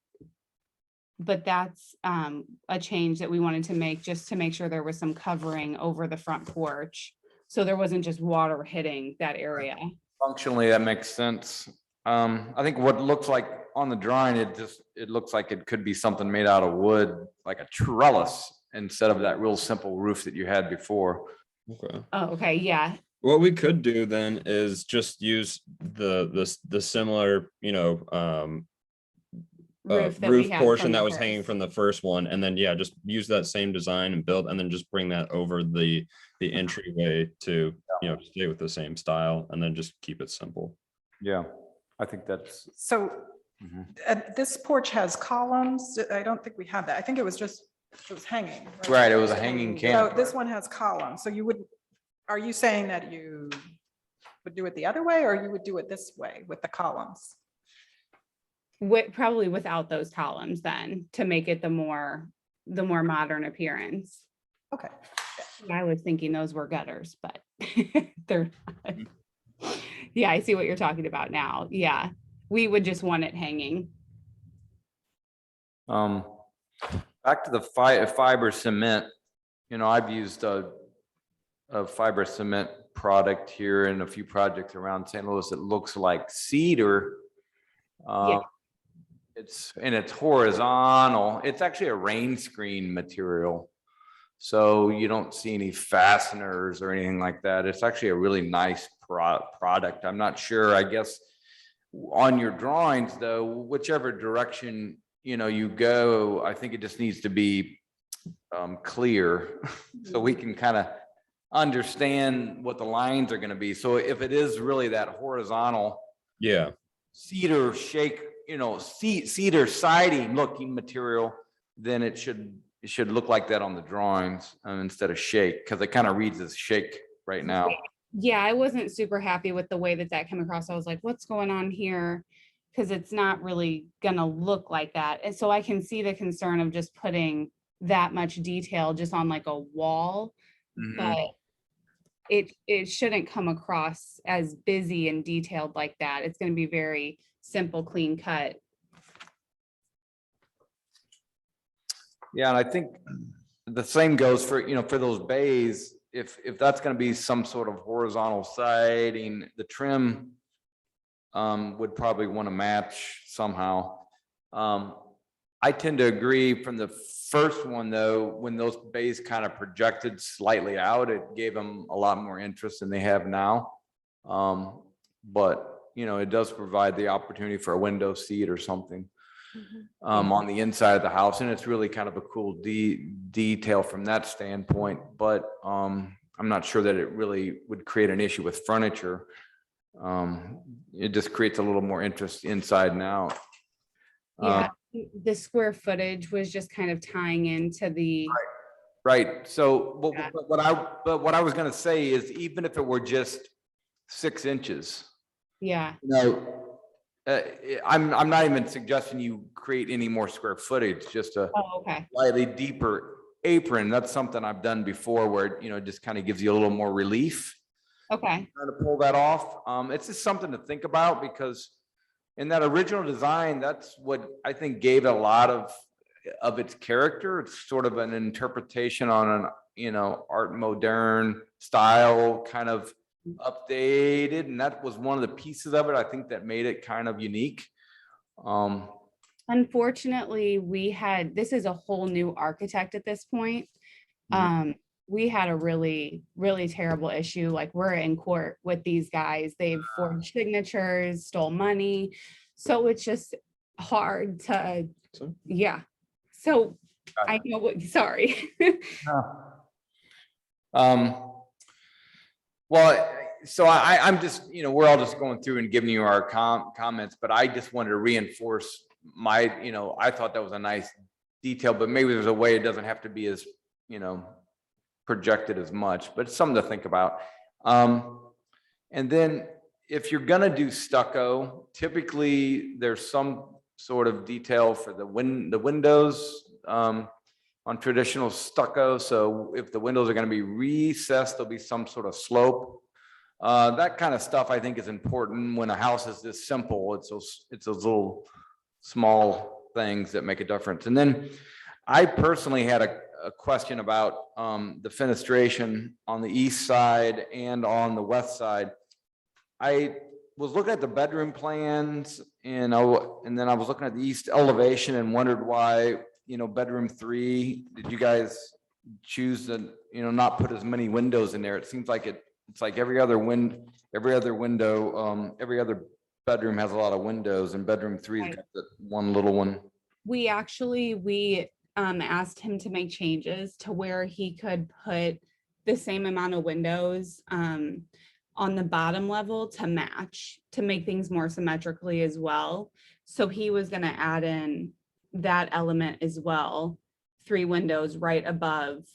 But that's a change that we wanted to make just to make sure there was some covering over the front porch. So there wasn't just water hitting that area. Functionally, that makes sense. I think what looks like on the drawing, it looks like it could be something made out of wood, like a trellis, instead of that real simple roof that you had before. Okay. Oh, okay, yeah. What we could do then is just use the similar, Roof that we roof had portion from that the was hanging first. from the first one, and then yeah, just use that same design and build, and then just bring that over the entryway to stay with the same style, and then just keep it simple. Yeah, I think that's. So Mhm. this porch has columns. I don't think we had that. I think it was hanging. Right, it was a hanging So canopy. this one has columns. So are you saying that you would do it the other way, or you would do it this way with the columns? Probably without those columns then, to make it the more modern appearance. Okay. I was thinking those were gutters, but they're not. Yeah, I see what you're talking about now. Yeah, we would just want it hanging. Back to the fiber cement, I've used a fiber cement product here in a few projects around St. Louis. It looks like cedar. Yeah. It's horizontal. It's actually a rain screen material. So you don't see any fasteners or anything like that. It's actually a really nice product. I'm not sure, I guess, on your drawings though, whichever direction, you go, I think it just needs to be clear so we can kind of understand what the lines are going to be. So if it is really that horizontal Yeah. cedar cedar siding looking material, then it should look like that on the drawings instead of shake, because it kind of reads as shake right now. Yeah, I wasn't super happy with the way that came across. I was like, what's going on here? Because it's not really gonna look like that. And so I can see the concern of just putting that much detail just on like a wall, Mhm. but it shouldn't come across as busy and detailed like that. It's gonna be very simple, clean cut. Yeah, and I think the same goes for, for those bays. If that's gonna be some sort of horizontal siding, the trim would probably want to match somehow. I tend to agree from the first one though, when those bays kind of projected slightly out, it gave them a lot more interest than they have now. But it does provide the opportunity for a window seat or something on the inside of the house. And it's really kind of a cool detail from that standpoint, but I'm not sure that it really would create an issue with furniture. It just creates a little more interest inside and out. Yeah, the square footage was just kind of tying into the, Right. So Yeah. what I was gonna say is, even if it were just 6 inches, yeah, I'm not even suggesting you create any more square footage, just a oh, okay. slightly deeper apron, that's something I've done before where, you know, it just kind of gives you a little more relief. Okay. Trying to pull that off. It's just something to think about because in that original design, that's what I think gave it a lot of its character. It's sort of an interpretation on an, you know, art modern style kind of updated. And that was one of the pieces of it, I think, that made it kind of unique. Unfortunately, this is a whole new architect at this point. We had a really, really terrible issue. Like, we're in court with these guys. They've forged signatures, stole money. So it's just hard to, yeah. So I know what, sorry. Well, so I'm just, you know, we're all just going through and giving you our comments, but I just wanted to reinforce my, you know, I thought that was a nice detail, but maybe there's a way it doesn't have to be as, you know, projected as much, but it's something to think about. And then if you're gonna do stucco, typically there's some sort of detail for the windows on traditional stucco. So if the windows are gonna be recessed, there'll be some sort of slope. That kind of stuff I think is important when a house is this simple. It's those little small things that make a difference. And then I personally had a question about the fenestration on the east side and on the west side. I was looking at the bedroom plans and then I was looking at the east elevation and wondered why, you know, bedroom 3, did you guys choose to, you know, not put as many windows in there? It seems like it's like every other window, every other bedroom has a lot of windows, and bedroom 3's got that one little one. We asked him to make changes to where he could put the same amount of windows on the bottom level to match, to make things more symmetrically as well. So he was going to add in that element as well, 3 windows right above.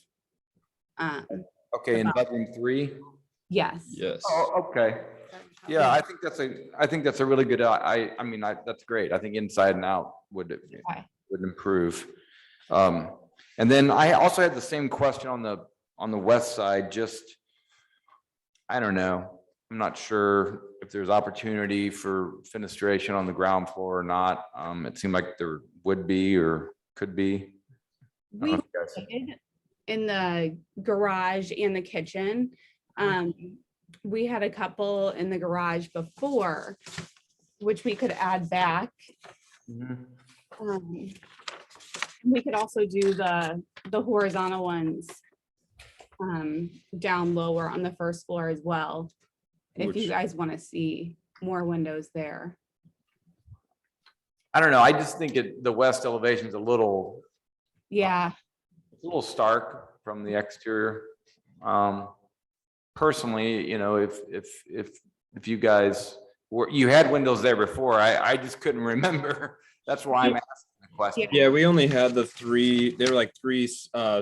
Okay, in bedroom 3? Yes. Yes. Oh, okay. Yeah, I think that's a really good, I mean, that's great. I think inside and out would improve. And then I also had the same question on the west side, just, I don't know. I'm not sure if there's opportunity for fenestration on the ground floor or not. It seemed like there would be or could be. We did in the garage and the kitchen. We had a couple in the garage before, which we could add back. We could also do the horizontal ones down lower on the first floor as well, if you guys want to see more windows there. I don't know. I just think the west elevation is a little stark from the exterior. Personally, you know, if you guys you had windows there before, I just couldn't remember. That's why I'm asking the question. Yeah, we only had the 3, they were like 3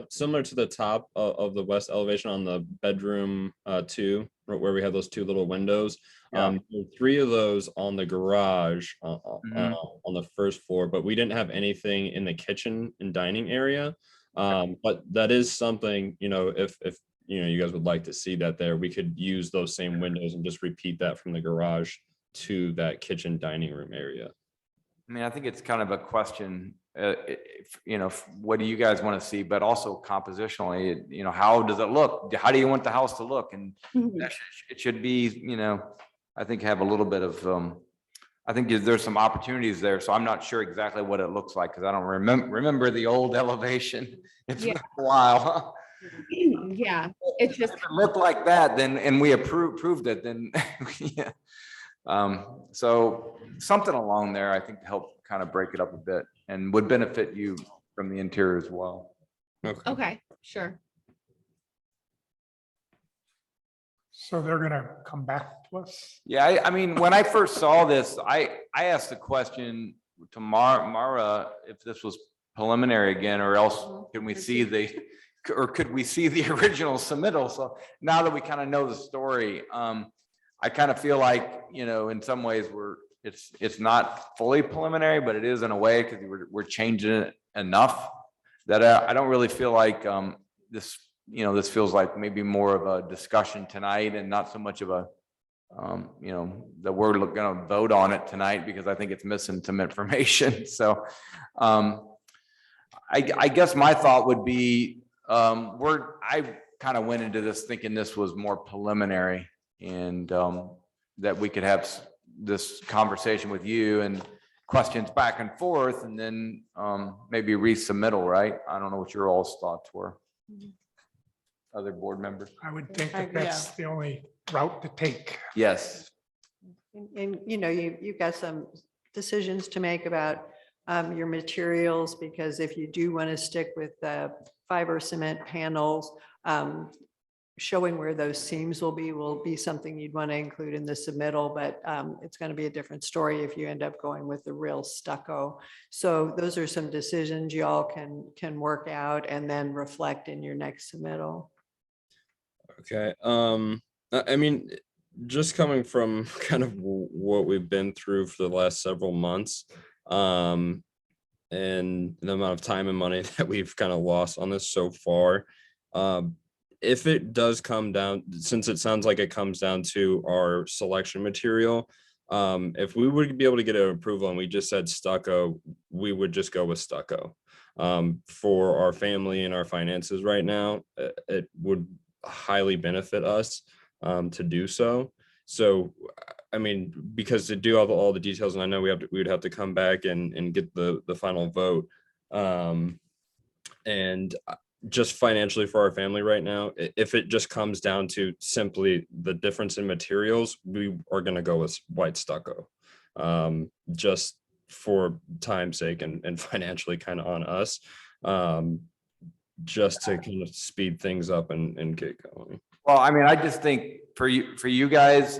similar to the top of the west elevation on the bedroom 2, where we had those 2 little windows. There were 3 of those on the garage on the first floor, but we didn't have anything in the kitchen and dining area. But that is something, you know, if you know, you guys would like to see that there, we could use those same windows and just repeat that from the garage to that kitchen dining room area. I mean, I think it's kind of a question, you know, what do you guys want to see, but also compositionally, you know, how does it look? How do you want the house to look? And it should be, you know, I think have a little bit of, I think there's some opportunities there. So I'm not sure exactly what it looks like because I don't remember the old elevation. It's been a while. Yeah, it's just, if it looked like that, then, and we proved it, then yeah. So something along there, I think, to help kind of break it up a bit and would benefit you from the interior as well. okay, sure. So they're gonna come back to us? Yeah, I mean, when I first saw this, I asked the question to Mara if this was preliminary again, or else can we see could we see the original submittal? So now that we kind of know the story, I kind of feel like, you know, in some ways it's not fully preliminary, but it is in a way because we're changing it enough that I don't really feel like this, this feels like maybe more of a discussion tonight and not so much of a, that we're going to vote on it tonight, because I think it's missing some information. So I guess my thought would be, I kind of went into this thinking this was more preliminary, and that we could have this conversation with you and questions back and forth, and then maybe resubmittal, right? I don't know what your all's thoughts were. Other board members? I would think I that agree. that's the only route to take. Yes. And you've got some decisions to make about your materials, because if you do want to stick with the fiber cement panels, showing where those seams will be something you'd want to include in the submittal, but it's going to be a different story if you end up going with the real stucco. So those are some decisions y'all can work out and then reflect in your next submittal. Okay, I mean, just coming from kind of what we've been through for the last several months, and the amount of time and money that we've kind of lost on this so far, if it does come down, since it sounds like it comes down to our selection material, if we would be able to get an approval and we just said stucco, we would just go with stucco. For our family and our finances right now, it would highly benefit us to do so. So, I mean, because to do all the details, and I know we would have to come back and get the final vote. And just financially for our family right now, if it just comes down to simply the difference in materials, we are going to go with white stucco, just for time's sake and financially kind of on us, just to kind of speed things up and get going. Well, I mean, I just think for you guys,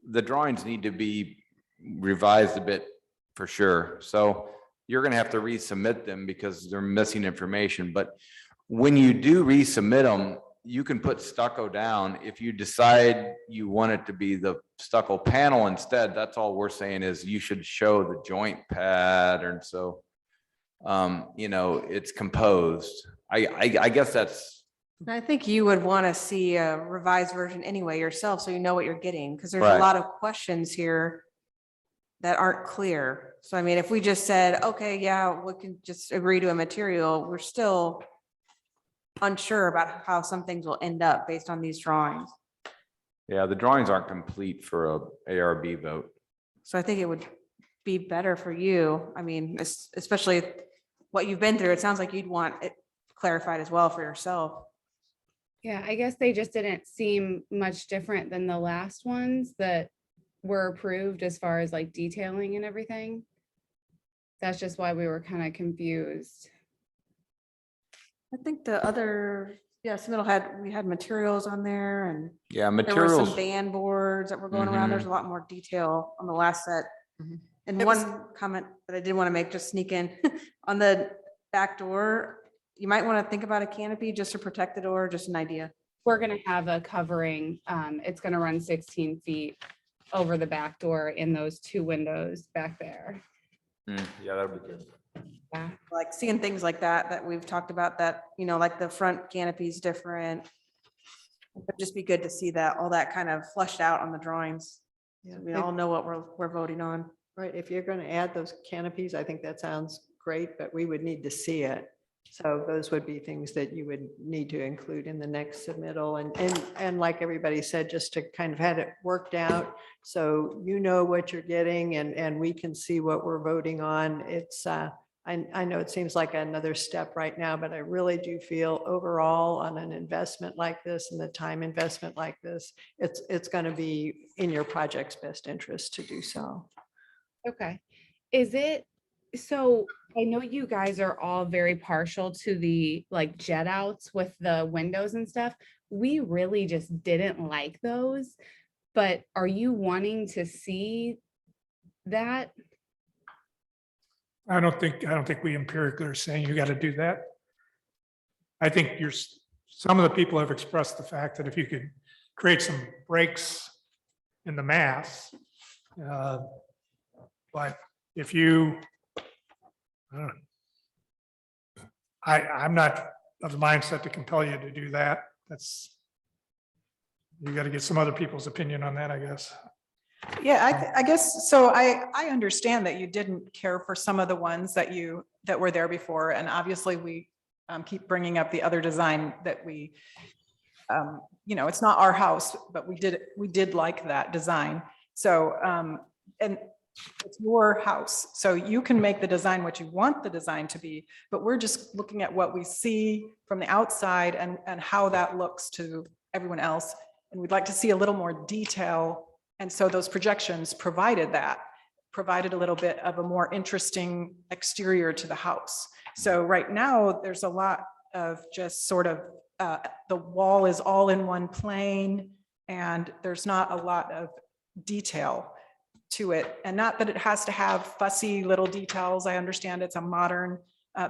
the drawings need to be revised a bit for sure. So you're going to have to resubmit them because they're missing information. But when you do resubmit them, you can put stucco down. If you decide you want it to be the stucco panel instead, that's all we're saying is you should show the joint pattern. So, it's composed. I guess that's. I think you would want to see a revised version anyway yourself, so you know what you're getting, because there's Right. a lot of questions here that aren't clear. So I mean, if we just said, okay, yeah, we can just agree to a material, we're still unsure about how some things will end up based on these drawings. Yeah, the drawings aren't complete for a ARB vote. So I think it would be better for you. I mean, especially what you've been through, it sounds like you'd want it clarified as well for yourself. Yeah, I guess they just didn't seem much different than the last ones that were approved as far as like detailing and everything. That's just why we were kind of confused. I think the other, we had materials on there, and Yeah, there were some materials. band boards that were going around. There's a lot more detail on the last set. Mhm. And It was- one comment that I did want to make, just sneak in, on the back door, you might want to think about a canopy just to protect the door, just an idea. We're gonna have a covering, it's gonna run 16 feet over the back door in those two windows back there. Yeah, that would be good. Yeah. Like seeing things like that we've talked about, that, like the front canopy is different. It'd just be good to see that, all that kind of fleshed out on the drawings. Yeah, So we all know what we're voting on. right. If you're going to add those canopies, I think that sounds great, but we would need to see it. So those would be things that you would need to include in the next submittal, and like everybody said, just to kind of had it worked out. So you know what you're getting, and we can see what we're voting on. It's, I know it seems like another step right now, but I really do feel overall on an investment like this and the time investment like this, it's going to be in your project's best interest to do so. Okay. So I know you guys are all very partial to the like jet outs with the windows and stuff. We really just didn't like those, but are you wanting to see that? I don't think we empirically are saying you got to do that. I think some of the people have expressed the fact that if you could create some breaks in the mass, but if you, I'm not of the mindset to compel you to do that. You got to get some other people's opinion on that, I guess. Yeah, I guess, so I understand that you didn't care for some of the ones that were there before, and obviously we keep bringing up the other design that we, it's not our house, but we did like that design. So, and it's your house, so you can make the design what you want the design to be, but we're just looking at what we see from the outside and how that looks to everyone else. And we'd like to see a little more detail. And so those projections provided a little bit of a more interesting exterior to the house. So right now, there's a lot of just sort of, the wall is all in one plane, and there's not a lot of detail to it. And not that it has to have fussy little details. I understand it's a modern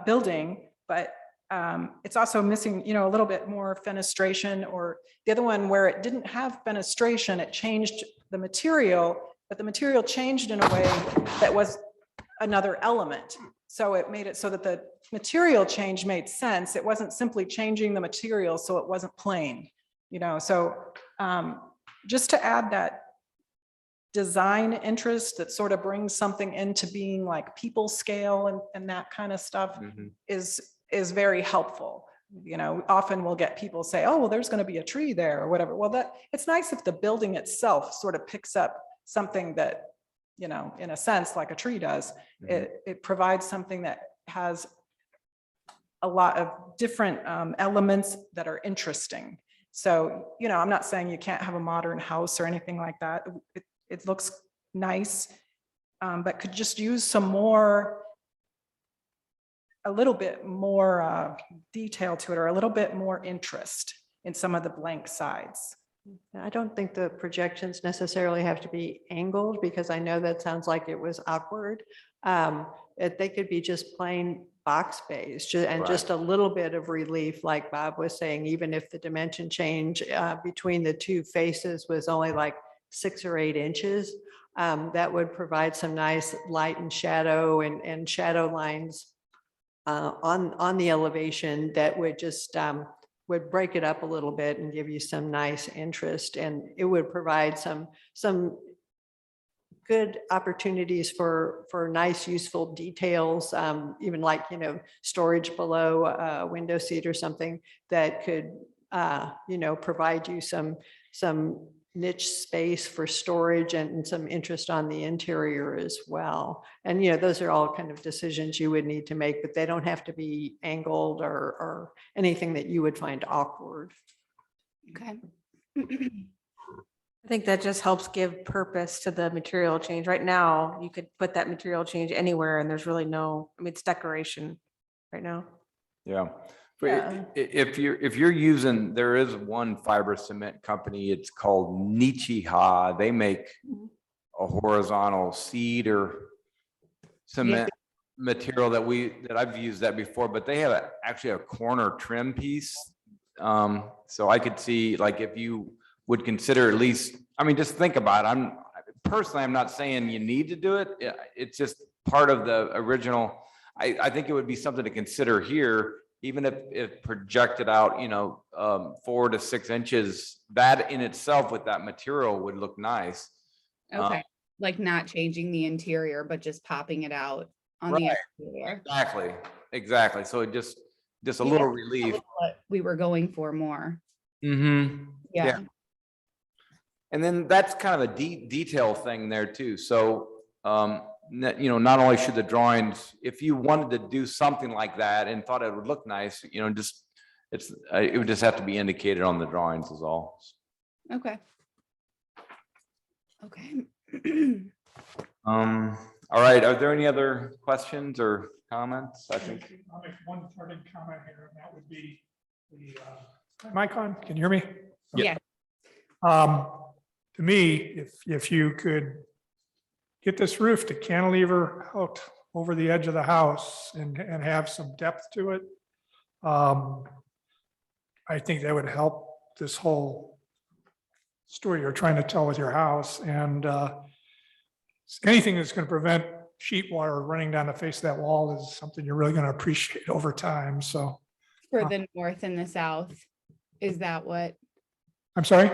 building, but it's also missing, a little bit more fenestration, or the other one where it didn't have fenestration, it changed the material, but the material changed in a way that was another element. So it made it so that the material change made sense. It wasn't simply changing the material, so it wasn't plain, so just to add that design interest that sort of brings something into being like people scale and that kind of stuff is very helpful. Often we'll get people say, oh, well, there's going to be a tree there or whatever. Well, it's nice if the building itself sort of picks up something that, in a sense, like a tree does. It provides something that has a lot of different elements that are interesting. So, I'm not saying you can't have a modern house or anything like that. It looks nice, but could just use a little bit more detail to it, or a little bit more interest in some of the blank sides. I don't think the projections necessarily have to be angled, because I know that sounds like it was awkward. They could be just plain box based and just a little bit of relief, like Bob was saying, even if the dimension change between the two faces was only like 6 or 8 inches, that would provide some nice light and shadow and shadow lines on the elevation that would just would break it up a little bit and give you some nice interest, and it would provide some good opportunities for nice useful details, even like storage below a window seat or something that could provide you some niche space for storage and some interest on the interior as well. And, those are all kind of decisions you would need to make, but they don't have to be angled or anything that you would find awkward. Okay. I think that just helps give purpose to the material change. Right now, you could put that material change anywhere and there's really it's decoration right now. Yeah. But if you're using, there is one fiber cement company, it's called Nichiha. They make a horizontal cedar cement material that I've used that before, but they have actually a corner trim piece. So I could see, like, if you would consider at least, just think about it. I'm not saying you need to do it. It's just part of the original. I think it would be something to consider here. Even if it projected out, 4 to 6 inches, that in itself with that material would look nice. Okay, like not changing the interior, but just popping it out on the exterior. Exactly. So it just a little relief. What we were going for more. Yeah. And then that's kind of a detail thing there too. So, not only should the drawings, if you wanted to do something like that and thought it would look nice, it would just have to be indicated on the drawings is all. Okay. All right. Are there any other questions or comments? I think. I'll make one parting comment here, and that would be the mic on. Can you hear me? Yeah. To me, if you could get this roof to cantilever out over the edge of the house and have some depth to it, I think that would help this whole story you're trying to tell with your house. And anything that's going to prevent sheet water running down the face of that wall is something you're really going to appreciate over time. So, For the north and the south, is that what, I'm sorry,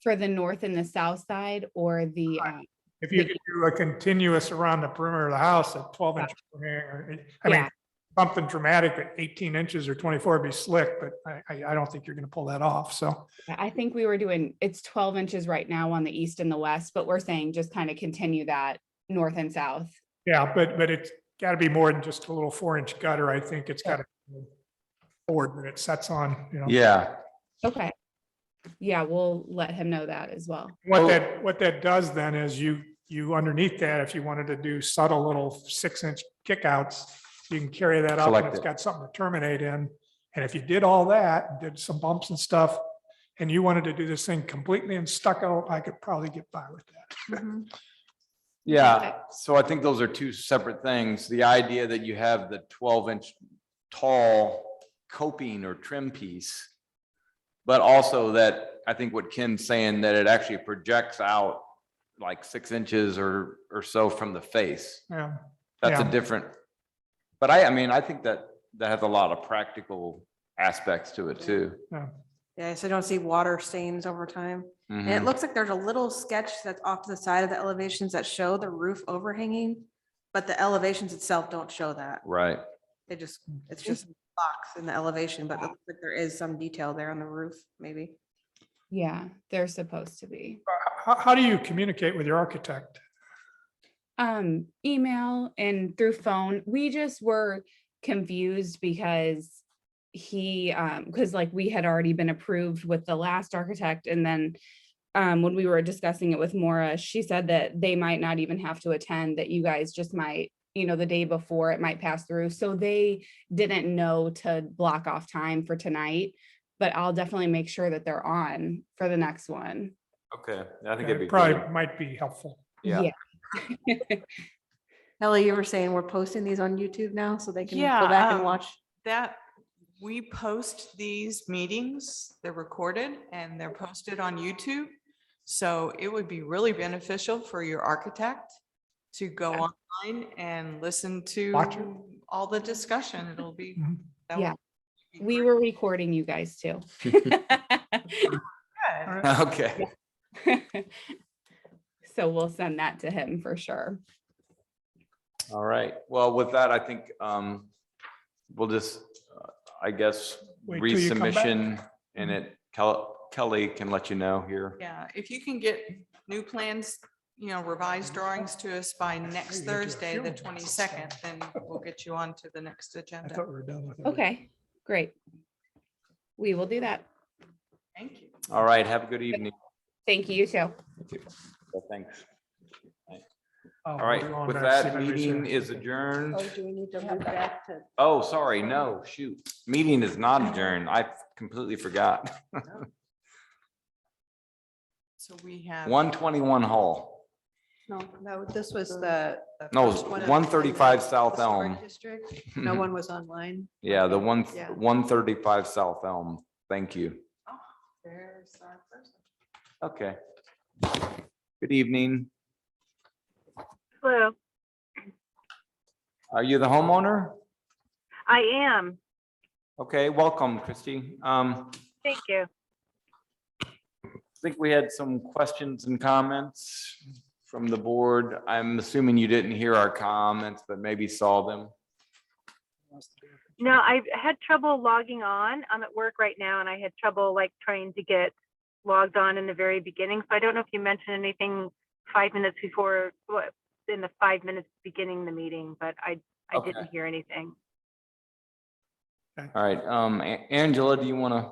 for the north and the south side or the, if you could do a continuous around the perimeter of the house at 12 inches, I mean, Yeah. something dramatic at 18 inches or 24 would be slick, but I don't think you're going to pull that off. So, I think we were doing, it's 12 inches right now on the east and the west, but we're saying just kind of continue that north and south. yeah, but it's got to be more than just a little 4-inch gutter. I think it's got to board that it sets on, you know. Yeah. Okay. Yeah, we'll let him know that as well. What that does then is you underneath that, if you wanted to do subtle little 6-inch kickouts, you can carry that up and Collect it's it. got something to terminate in. And if you did all that, and did some bumps and stuff, and you wanted to do this thing completely in stucco, I could probably get by with that. Yeah, so I think those are two separate things. The idea that you have the 12-inch tall coping or trim piece, but also that I think what Ken's saying, that it actually projects out like 6 inches or so from the face. Yeah. That's a Yeah. different, but I mean, I think that has a lot of practical aspects to it too. Yeah, so I don't see water stains over time. And it Mhm. looks like there's a little sketch that's off to the side of the elevations that show the roof overhanging, but the elevations itself don't show that. Right. It's just a box in the elevation, but it looks like there is some detail there on the roof, maybe. Yeah, they're supposed to be. How do you communicate with your architect? Email and through phone. We just were confused because because like we had already been approved with the last architect, and then when we were discussing it with Maura, she said that they might not even have to attend, that you guys just might, the day before it might pass through. So they didn't know to block off time for tonight, but I'll definitely make sure that they're on for the next one. Okay, I think it'd be It probably good. might be helpful. Yeah. Ellie, you were saying we're posting these on YouTube now so they can Yeah, go back and watch. That, we post these meetings, they're recorded and they're posted on YouTube. So it would be really beneficial for your architect to go online and listen Watch it. to all the discussion. It'll be. Mhm. that would Yeah. be We great. were recording you guys too. Good. Okay. So we'll send that to him for sure. All right. Well, with that, I think we'll just, I guess, Wait till you come back. resubmission and Kelly can let you know here. Yeah, if you can get new plans, revised drawings to us by next you get to a Thursday, the funeral. 22nd, then we'll get you on to the next I agenda. thought we were done with it. Okay, great. We will do that. Thank you. All right. Have a good evening. Thank you, you too. Well, thanks. Oh, All we're right. going With back to see that, my meeting research. is adjourned. Do we need to move back to? Oh, sorry. No, shoot. Meeting is not adjourned. I completely forgot. So we have. 121 Hall. No, this was the. No, first one of 135 the South historic Elm. district. No one was online. Yeah, the one, Yeah. 135 South Elm. Thank you. Oh, there's our person. Okay. Good evening. Hello, Are you the homeowner? I am. Okay, welcome, Christy. Thank you. I think we had some questions and comments from the board. I'm assuming you didn't hear our comments, but maybe saw them. No, I had trouble logging on. I'm at work right now and I had trouble trying to get logged on in the very beginning. So I don't know if you mentioned anything 5 minutes before, in the 5 minutes beginning the meeting, but I Okay. didn't hear anything. All right, Angela, do you want to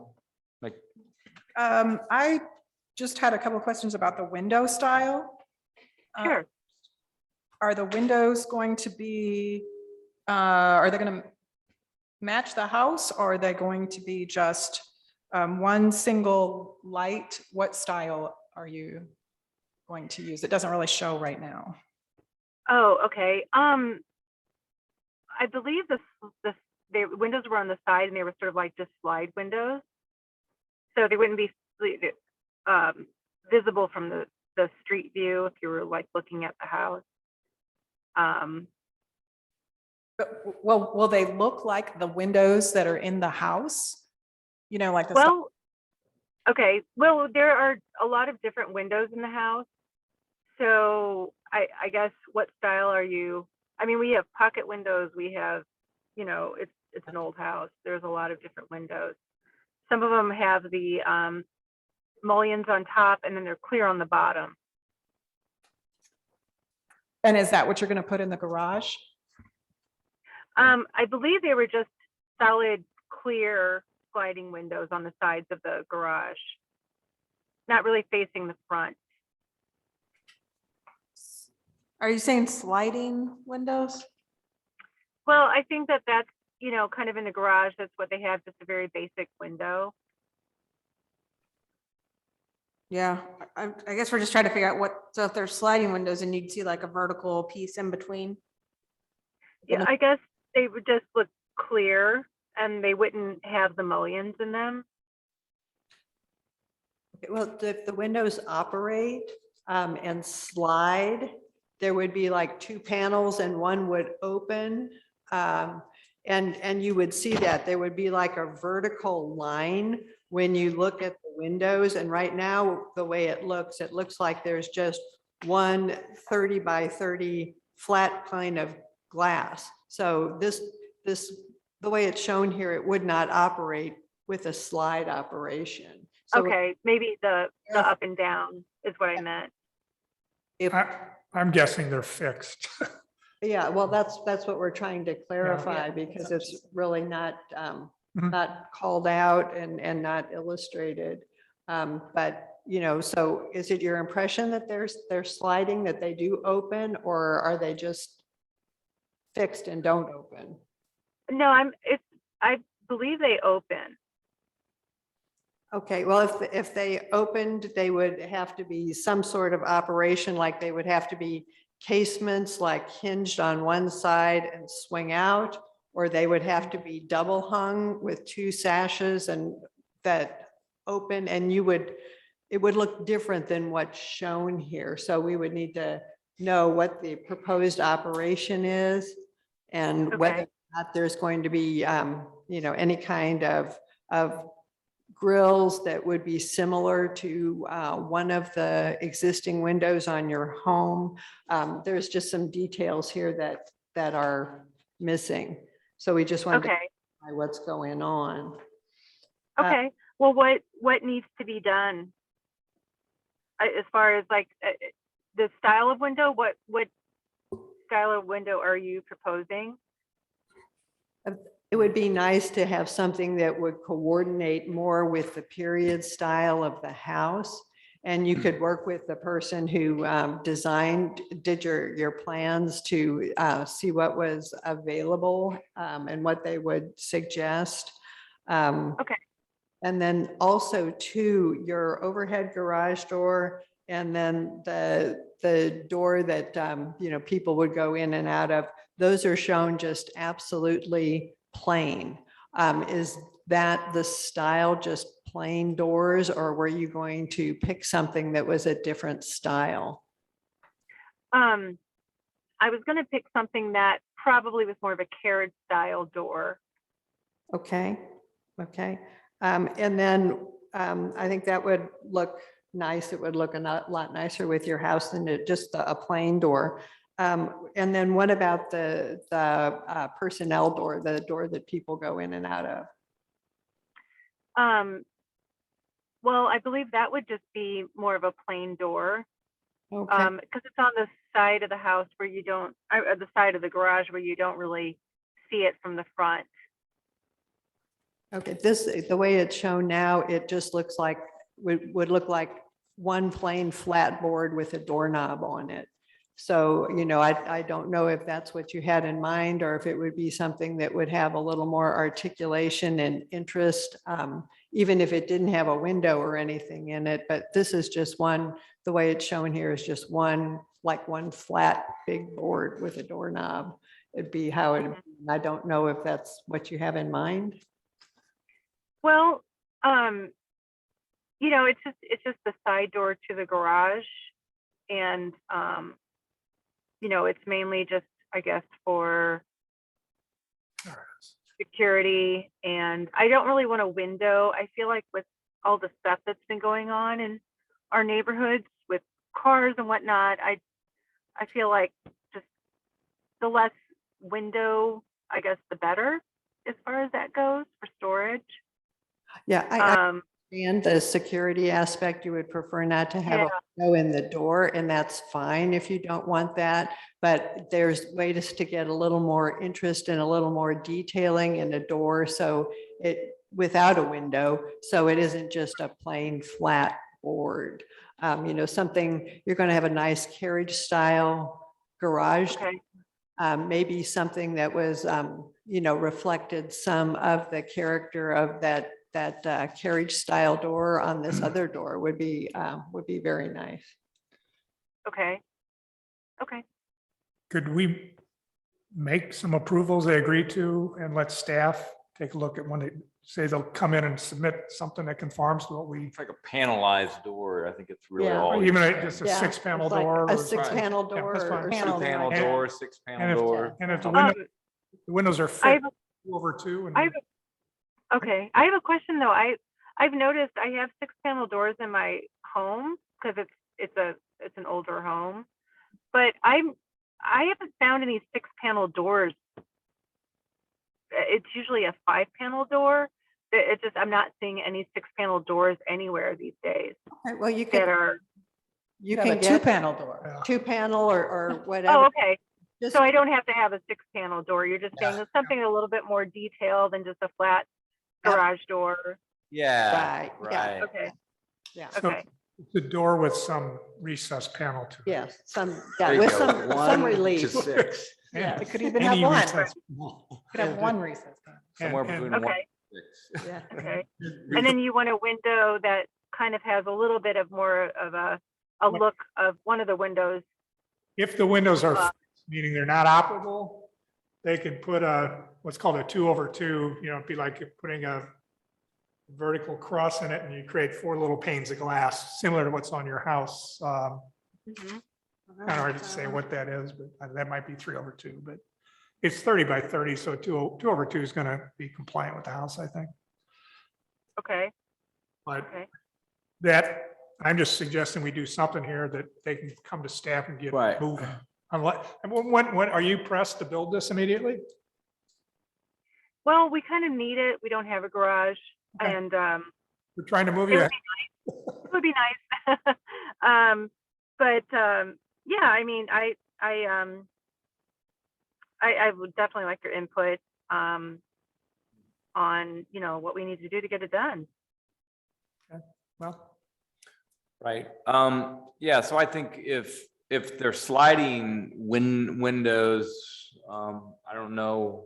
make, I just had a couple of questions about the window style. Sure. Are the windows going to be, are they going to match the house, or are they going to be just one single light? What style are you going to use? It doesn't really show right now. Oh, okay. I believe the windows were on the side and they were sort of just slide windows. So they wouldn't be visible from the street view if you were looking at the house. Well, will they look like the windows that are in the house? You know, like the. Well, okay, well, there are a lot of different windows in the house. So I guess what style are you? I mean, we have pocket windows, we have, you know, it's an old house. There's a lot of different windows. Some of them have the mullions on top and then they're clear on the bottom. And is that what you're gonna put in the garage? I believe they were just solid, clear sliding windows on the sides of the garage, not really facing the front. Are you saying sliding windows? Well, I think that that's, you know, kind of in the garage, that's what they have, just a very basic window. Yeah, I guess we're just trying to figure out so if there's sliding windows and you'd see like a vertical piece in between. Yeah, I guess they would just look clear and they wouldn't have the mullions in them. Okay, well, if the windows operate and slide, there would be like two panels and one would open. And you would see that there would be like a vertical line when you look at the windows. And right now, the way it looks like there's just one 30 by 30 flat plane of glass. So the way it's shown here, it would not operate with a slide operation. So Okay, maybe the up and down is what I meant. if, I'm guessing they're fixed. yeah, well, that's what we're trying to clarify because it's really not, Mhm. not called out and not illustrated. But, you know, so is it your impression that they're sliding, that they do open, or are they just fixed and don't open? No, I believe they open. Okay, well, if they opened, they would have to be some sort of operation, like they would have to be casements like hinged on one side and swing out, or they would have to be double hung with two sashes and that open, and it would look different than what's shown here. So we would need to know what the proposed operation is and whether or not there's going to be, you know, any kind of grills that would be similar to one of the existing windows on your home. There's just some details here that are missing. So we just wanted to Okay, know what's going on. okay. Well, what needs to be done? As far as like the style of window, what style of window are you proposing? It would be nice to have something that would coordinate more with the period style of the house. And you could work with the person who did your plans to see what was available and what they would suggest. Okay. And then also too, your overhead garage door and then the door that, you know, people would go in and out of, those are shown just absolutely plain. Is that the style, just plain doors, or were you going to pick something that was a different style? I was going to pick something that probably was more of a carriage style door. Okay, okay. And then I think that would look nice. It would look a lot nicer with your house than just a plain door. And then what about the personnel door, the door that people go in and out of? Well, I believe that would just be more of a plain door. Okay, Because it's on the side of the house where you don't, or the side of the garage where you don't really see it from the front. okay. The way it's shown now, it just looks like, would look like one plain flat board with a doorknob on it. So, you know, I don't know if that's what you had in mind, or if it would be something that would have a little more articulation and interest, even if it didn't have a window or anything in it. But this is just one, the way it's shown here is just one, like one flat big board with a doorknob. It'd be how it, I don't know if that's what you have in mind. Well, you know, it's just the side door to the garage. And you know, it's mainly just, I guess, for security, and I don't really want a window. I feel like with all the stuff that's been going on in our neighborhoods with cars and whatnot, I feel like just the less window, I guess, the better as far as that goes for storage. Yeah, I Um, understand the security aspect. You would prefer not to have Yeah. a window in the door, and that's fine if you don't want that. But there's ways to get a little more interest and a little more detailing in a door, so it, without a window, so it isn't just a plain flat board. You know, something, you're going to have a nice carriage style garage. okay, Maybe something that was, you know, reflected some of the character of that carriage style door on this other door would be very nice. okay, okay. Could we make some approvals they agree to and let staff take a look at when they say they'll come in and submit something that conforms to what we, It's like a panelized door. I think it's really Yeah. all. or even just a Yeah, 6-panel it's like door. a or- 6-panel Yeah, door that's fine. or Two something Panel like that. door, And 6-panel if, door. and if the Um, windows are I fit have a- over two. I And have Okay, I have a question though. I've noticed I have 6-panel doors in my home because it's an older home, but I haven't found any 6-panel doors. It's usually a 5-panel door. It's just I'm not seeing any 6-panel doors anywhere these days Okay, well, you that can, are. you Have a can get two-panel door. Yeah. 2-panel or Oh, whatever. okay. Just- So I don't have to have a 6-panel door. You're just saying there's something a little bit more detailed than just a flat garage door. Yeah, Right, yeah. right. Okay, Yeah, So okay. it's a door with some recessed panel to it. yes, some, There yeah, you with go. some 1 to relief. 6. Yeah, It could even Any have one. recessed- Could have one recess. Somewhere and- between and- 1 Okay. and 6. Yeah. Okay. And then you want a window that kind of has a little bit of more of a look of one of the windows. If the windows are, Uh, fixed, meaning they're not operable, they could put what's called a 2/2, you know, it'd be like you're putting a vertical cross in it and you create 4 little panes of glass, similar to what's on your house. Kind of hard to say what that is, but that might be 3/2, but it's 30 by 30, so 2/2 is going to be compliant with the house, I think. Okay, But okay. that, I'm just suggesting we do something here that they can come to staff and get Right. moving. Unless, when, are you pressed to build this immediately? Well, we kind of need it. We don't have a garage Okay. and We're trying to move it you. would be nice. It would be nice. Yeah, I mean, I would definitely like your input on, you know, what we need to do to get it done. Well, Right. Yeah, so I think if they're sliding windows, I don't know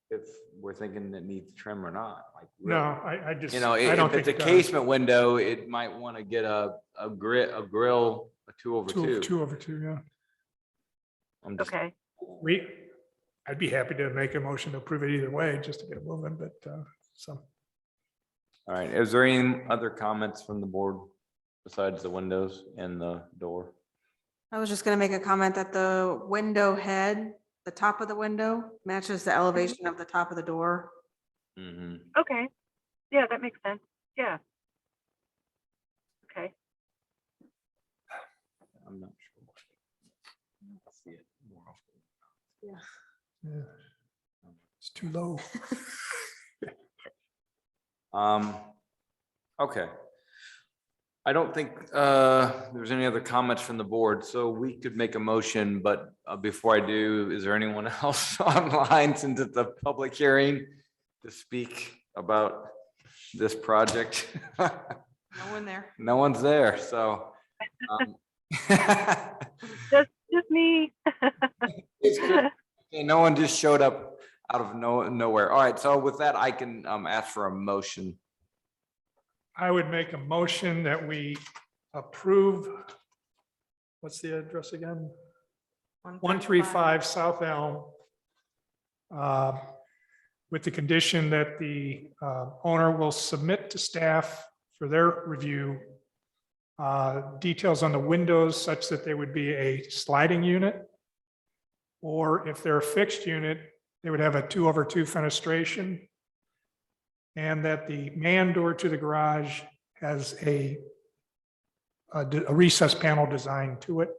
if we're thinking it needs trim or not, like. no, really. I just, You know, I don't if it's a think. casement window, it might want to get a grill, a 2/2. 2/2, yeah. I'm just, Okay. I'd be happy to make a motion to approve it either way, just to get it moving, but, so. all right. Is there any other comments from the board besides the windows and the door? I was just gonna make a comment that the window head, the top of the window matches the elevation of the top of the door. Mm-hmm. Okay. Yeah, that makes sense. Yeah. Okay. I'm not sure. I see it more often. Yeah. It's too low. Okay. I don't think there's any other comments from the board, so we could make a motion, but before I do, is there anyone else online since it's a public hearing to speak about this project? No one there. No one's there, so. Just me. Okay, no one just showed up out of nowhere. All right, so with that, I can ask for a motion. I would make a motion that we approve, what's the address again? 135 South Elm. With the condition that the owner will submit to staff for their review details on the windows such that they would be a sliding unit Or if they're a fixed unit, they would have a 2/2 fenestration. And that the man door to the garage has a recess panel design to it.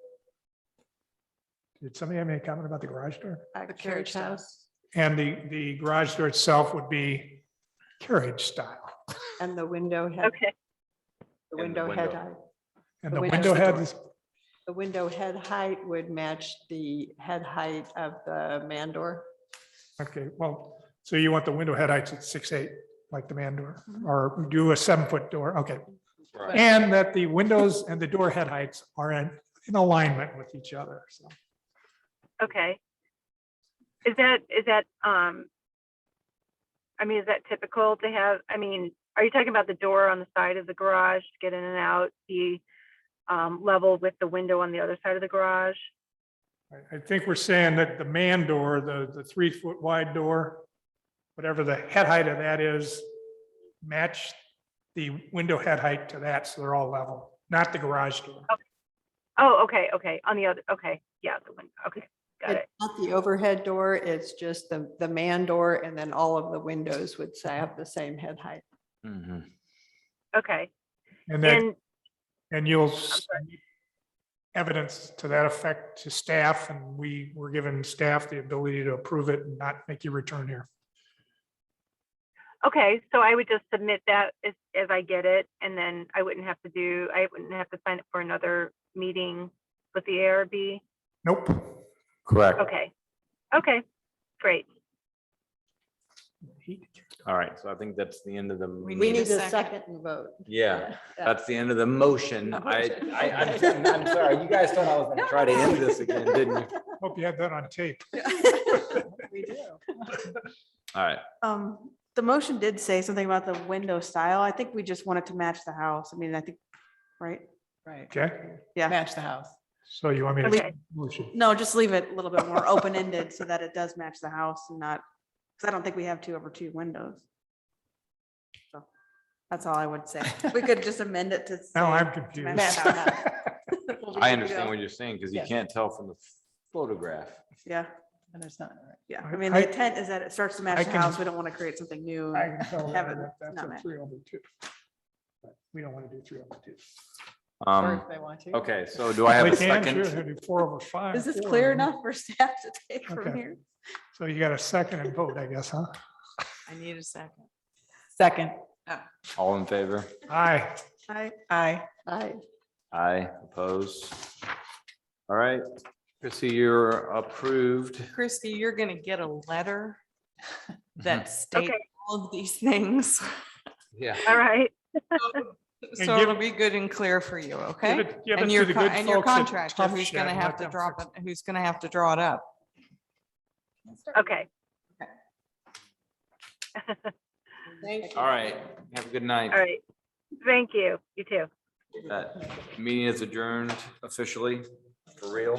Did somebody have any comment about the garage door? The carriage house And the garage door itself would be carriage style. and the window head, Okay, the And the window head window. height. And The the window window head door. is, The window head height would match the head height of the man door. okay, well, so you want the window head heights at 6'8", like the man door, or do a 7-foot door, okay. Right. And that the windows and the door head heights are in alignment with each other, so. okay. Is that, I mean, is that typical to have, I mean, are you talking about the door on the side of the garage to get in and out, the level with the window on the other side of the garage? I think we're saying that the man door, the 3-foot wide door, whatever the head height of that is, match the window head height to that, so they're all level, not the garage door. Oh, okay, on the other, okay, yeah, the window, okay, got it. It's not the overhead door, it's just the man door, and then all of the windows would have the same head height. Mhm. Okay, And then, and, and you'll sorry. submit evidence to that effect to staff, and we were giving staff the ability to approve it and not make you return here. okay, so I would just submit that as I get it, and then I wouldn't have to sign up for another meeting with the ARB? Nope. Correct. Okay, great. All right, so I think that's the end of the. We need a second and vote. Yeah, Yeah. that's the end of the motion. The I'm motion. sorry, you guys thought I was gonna try to end this again, didn't you? Hope you had that on tape. We do. All right, The motion did say something about the window style. I think we just wanted to match the house. I mean, I think, right? Right. Okay, Yeah. Match the house. so you want me to? Okay. Motion. No, just leave it a little bit more open-ended so that it does match the house and not, because I don't think we have 2/2 windows. So that's all I would say. We could just amend it to. Now say I'm confused. match the house. We'll be good I to understand go. what you're saying, because you Yes. can't tell from the photograph. Yeah, And it's not, right. yeah. I- I mean, I- the intent is that it starts to match I the can- house. We don't want to create something new. I can tell Have it that that's not a match. 3/2. But we don't want to do 3/2. Or if they want to. Okay, so do I have We a can, second? sure, do 4/5. Is this 4. clear enough for staff to take from Okay. here? So you got a second and vote, I guess, huh? I need a second. Second. All in favor? Aye. I, Aye. Aye. Aye, opposed? All right, Chrissy, you're approved. Christy, you're gonna get a letter that states Okay. all of these things. Yeah. all right. So give- it'll be good and clear for you, okay? Give it And to your, the co- good and your folks at contractor, Tough who's Shed gonna and have let to them drop fix it, who's gonna have to draw it up. Okay. All right, have a good night. All right. Thank you. You too. That meeting is adjourned officially, for real.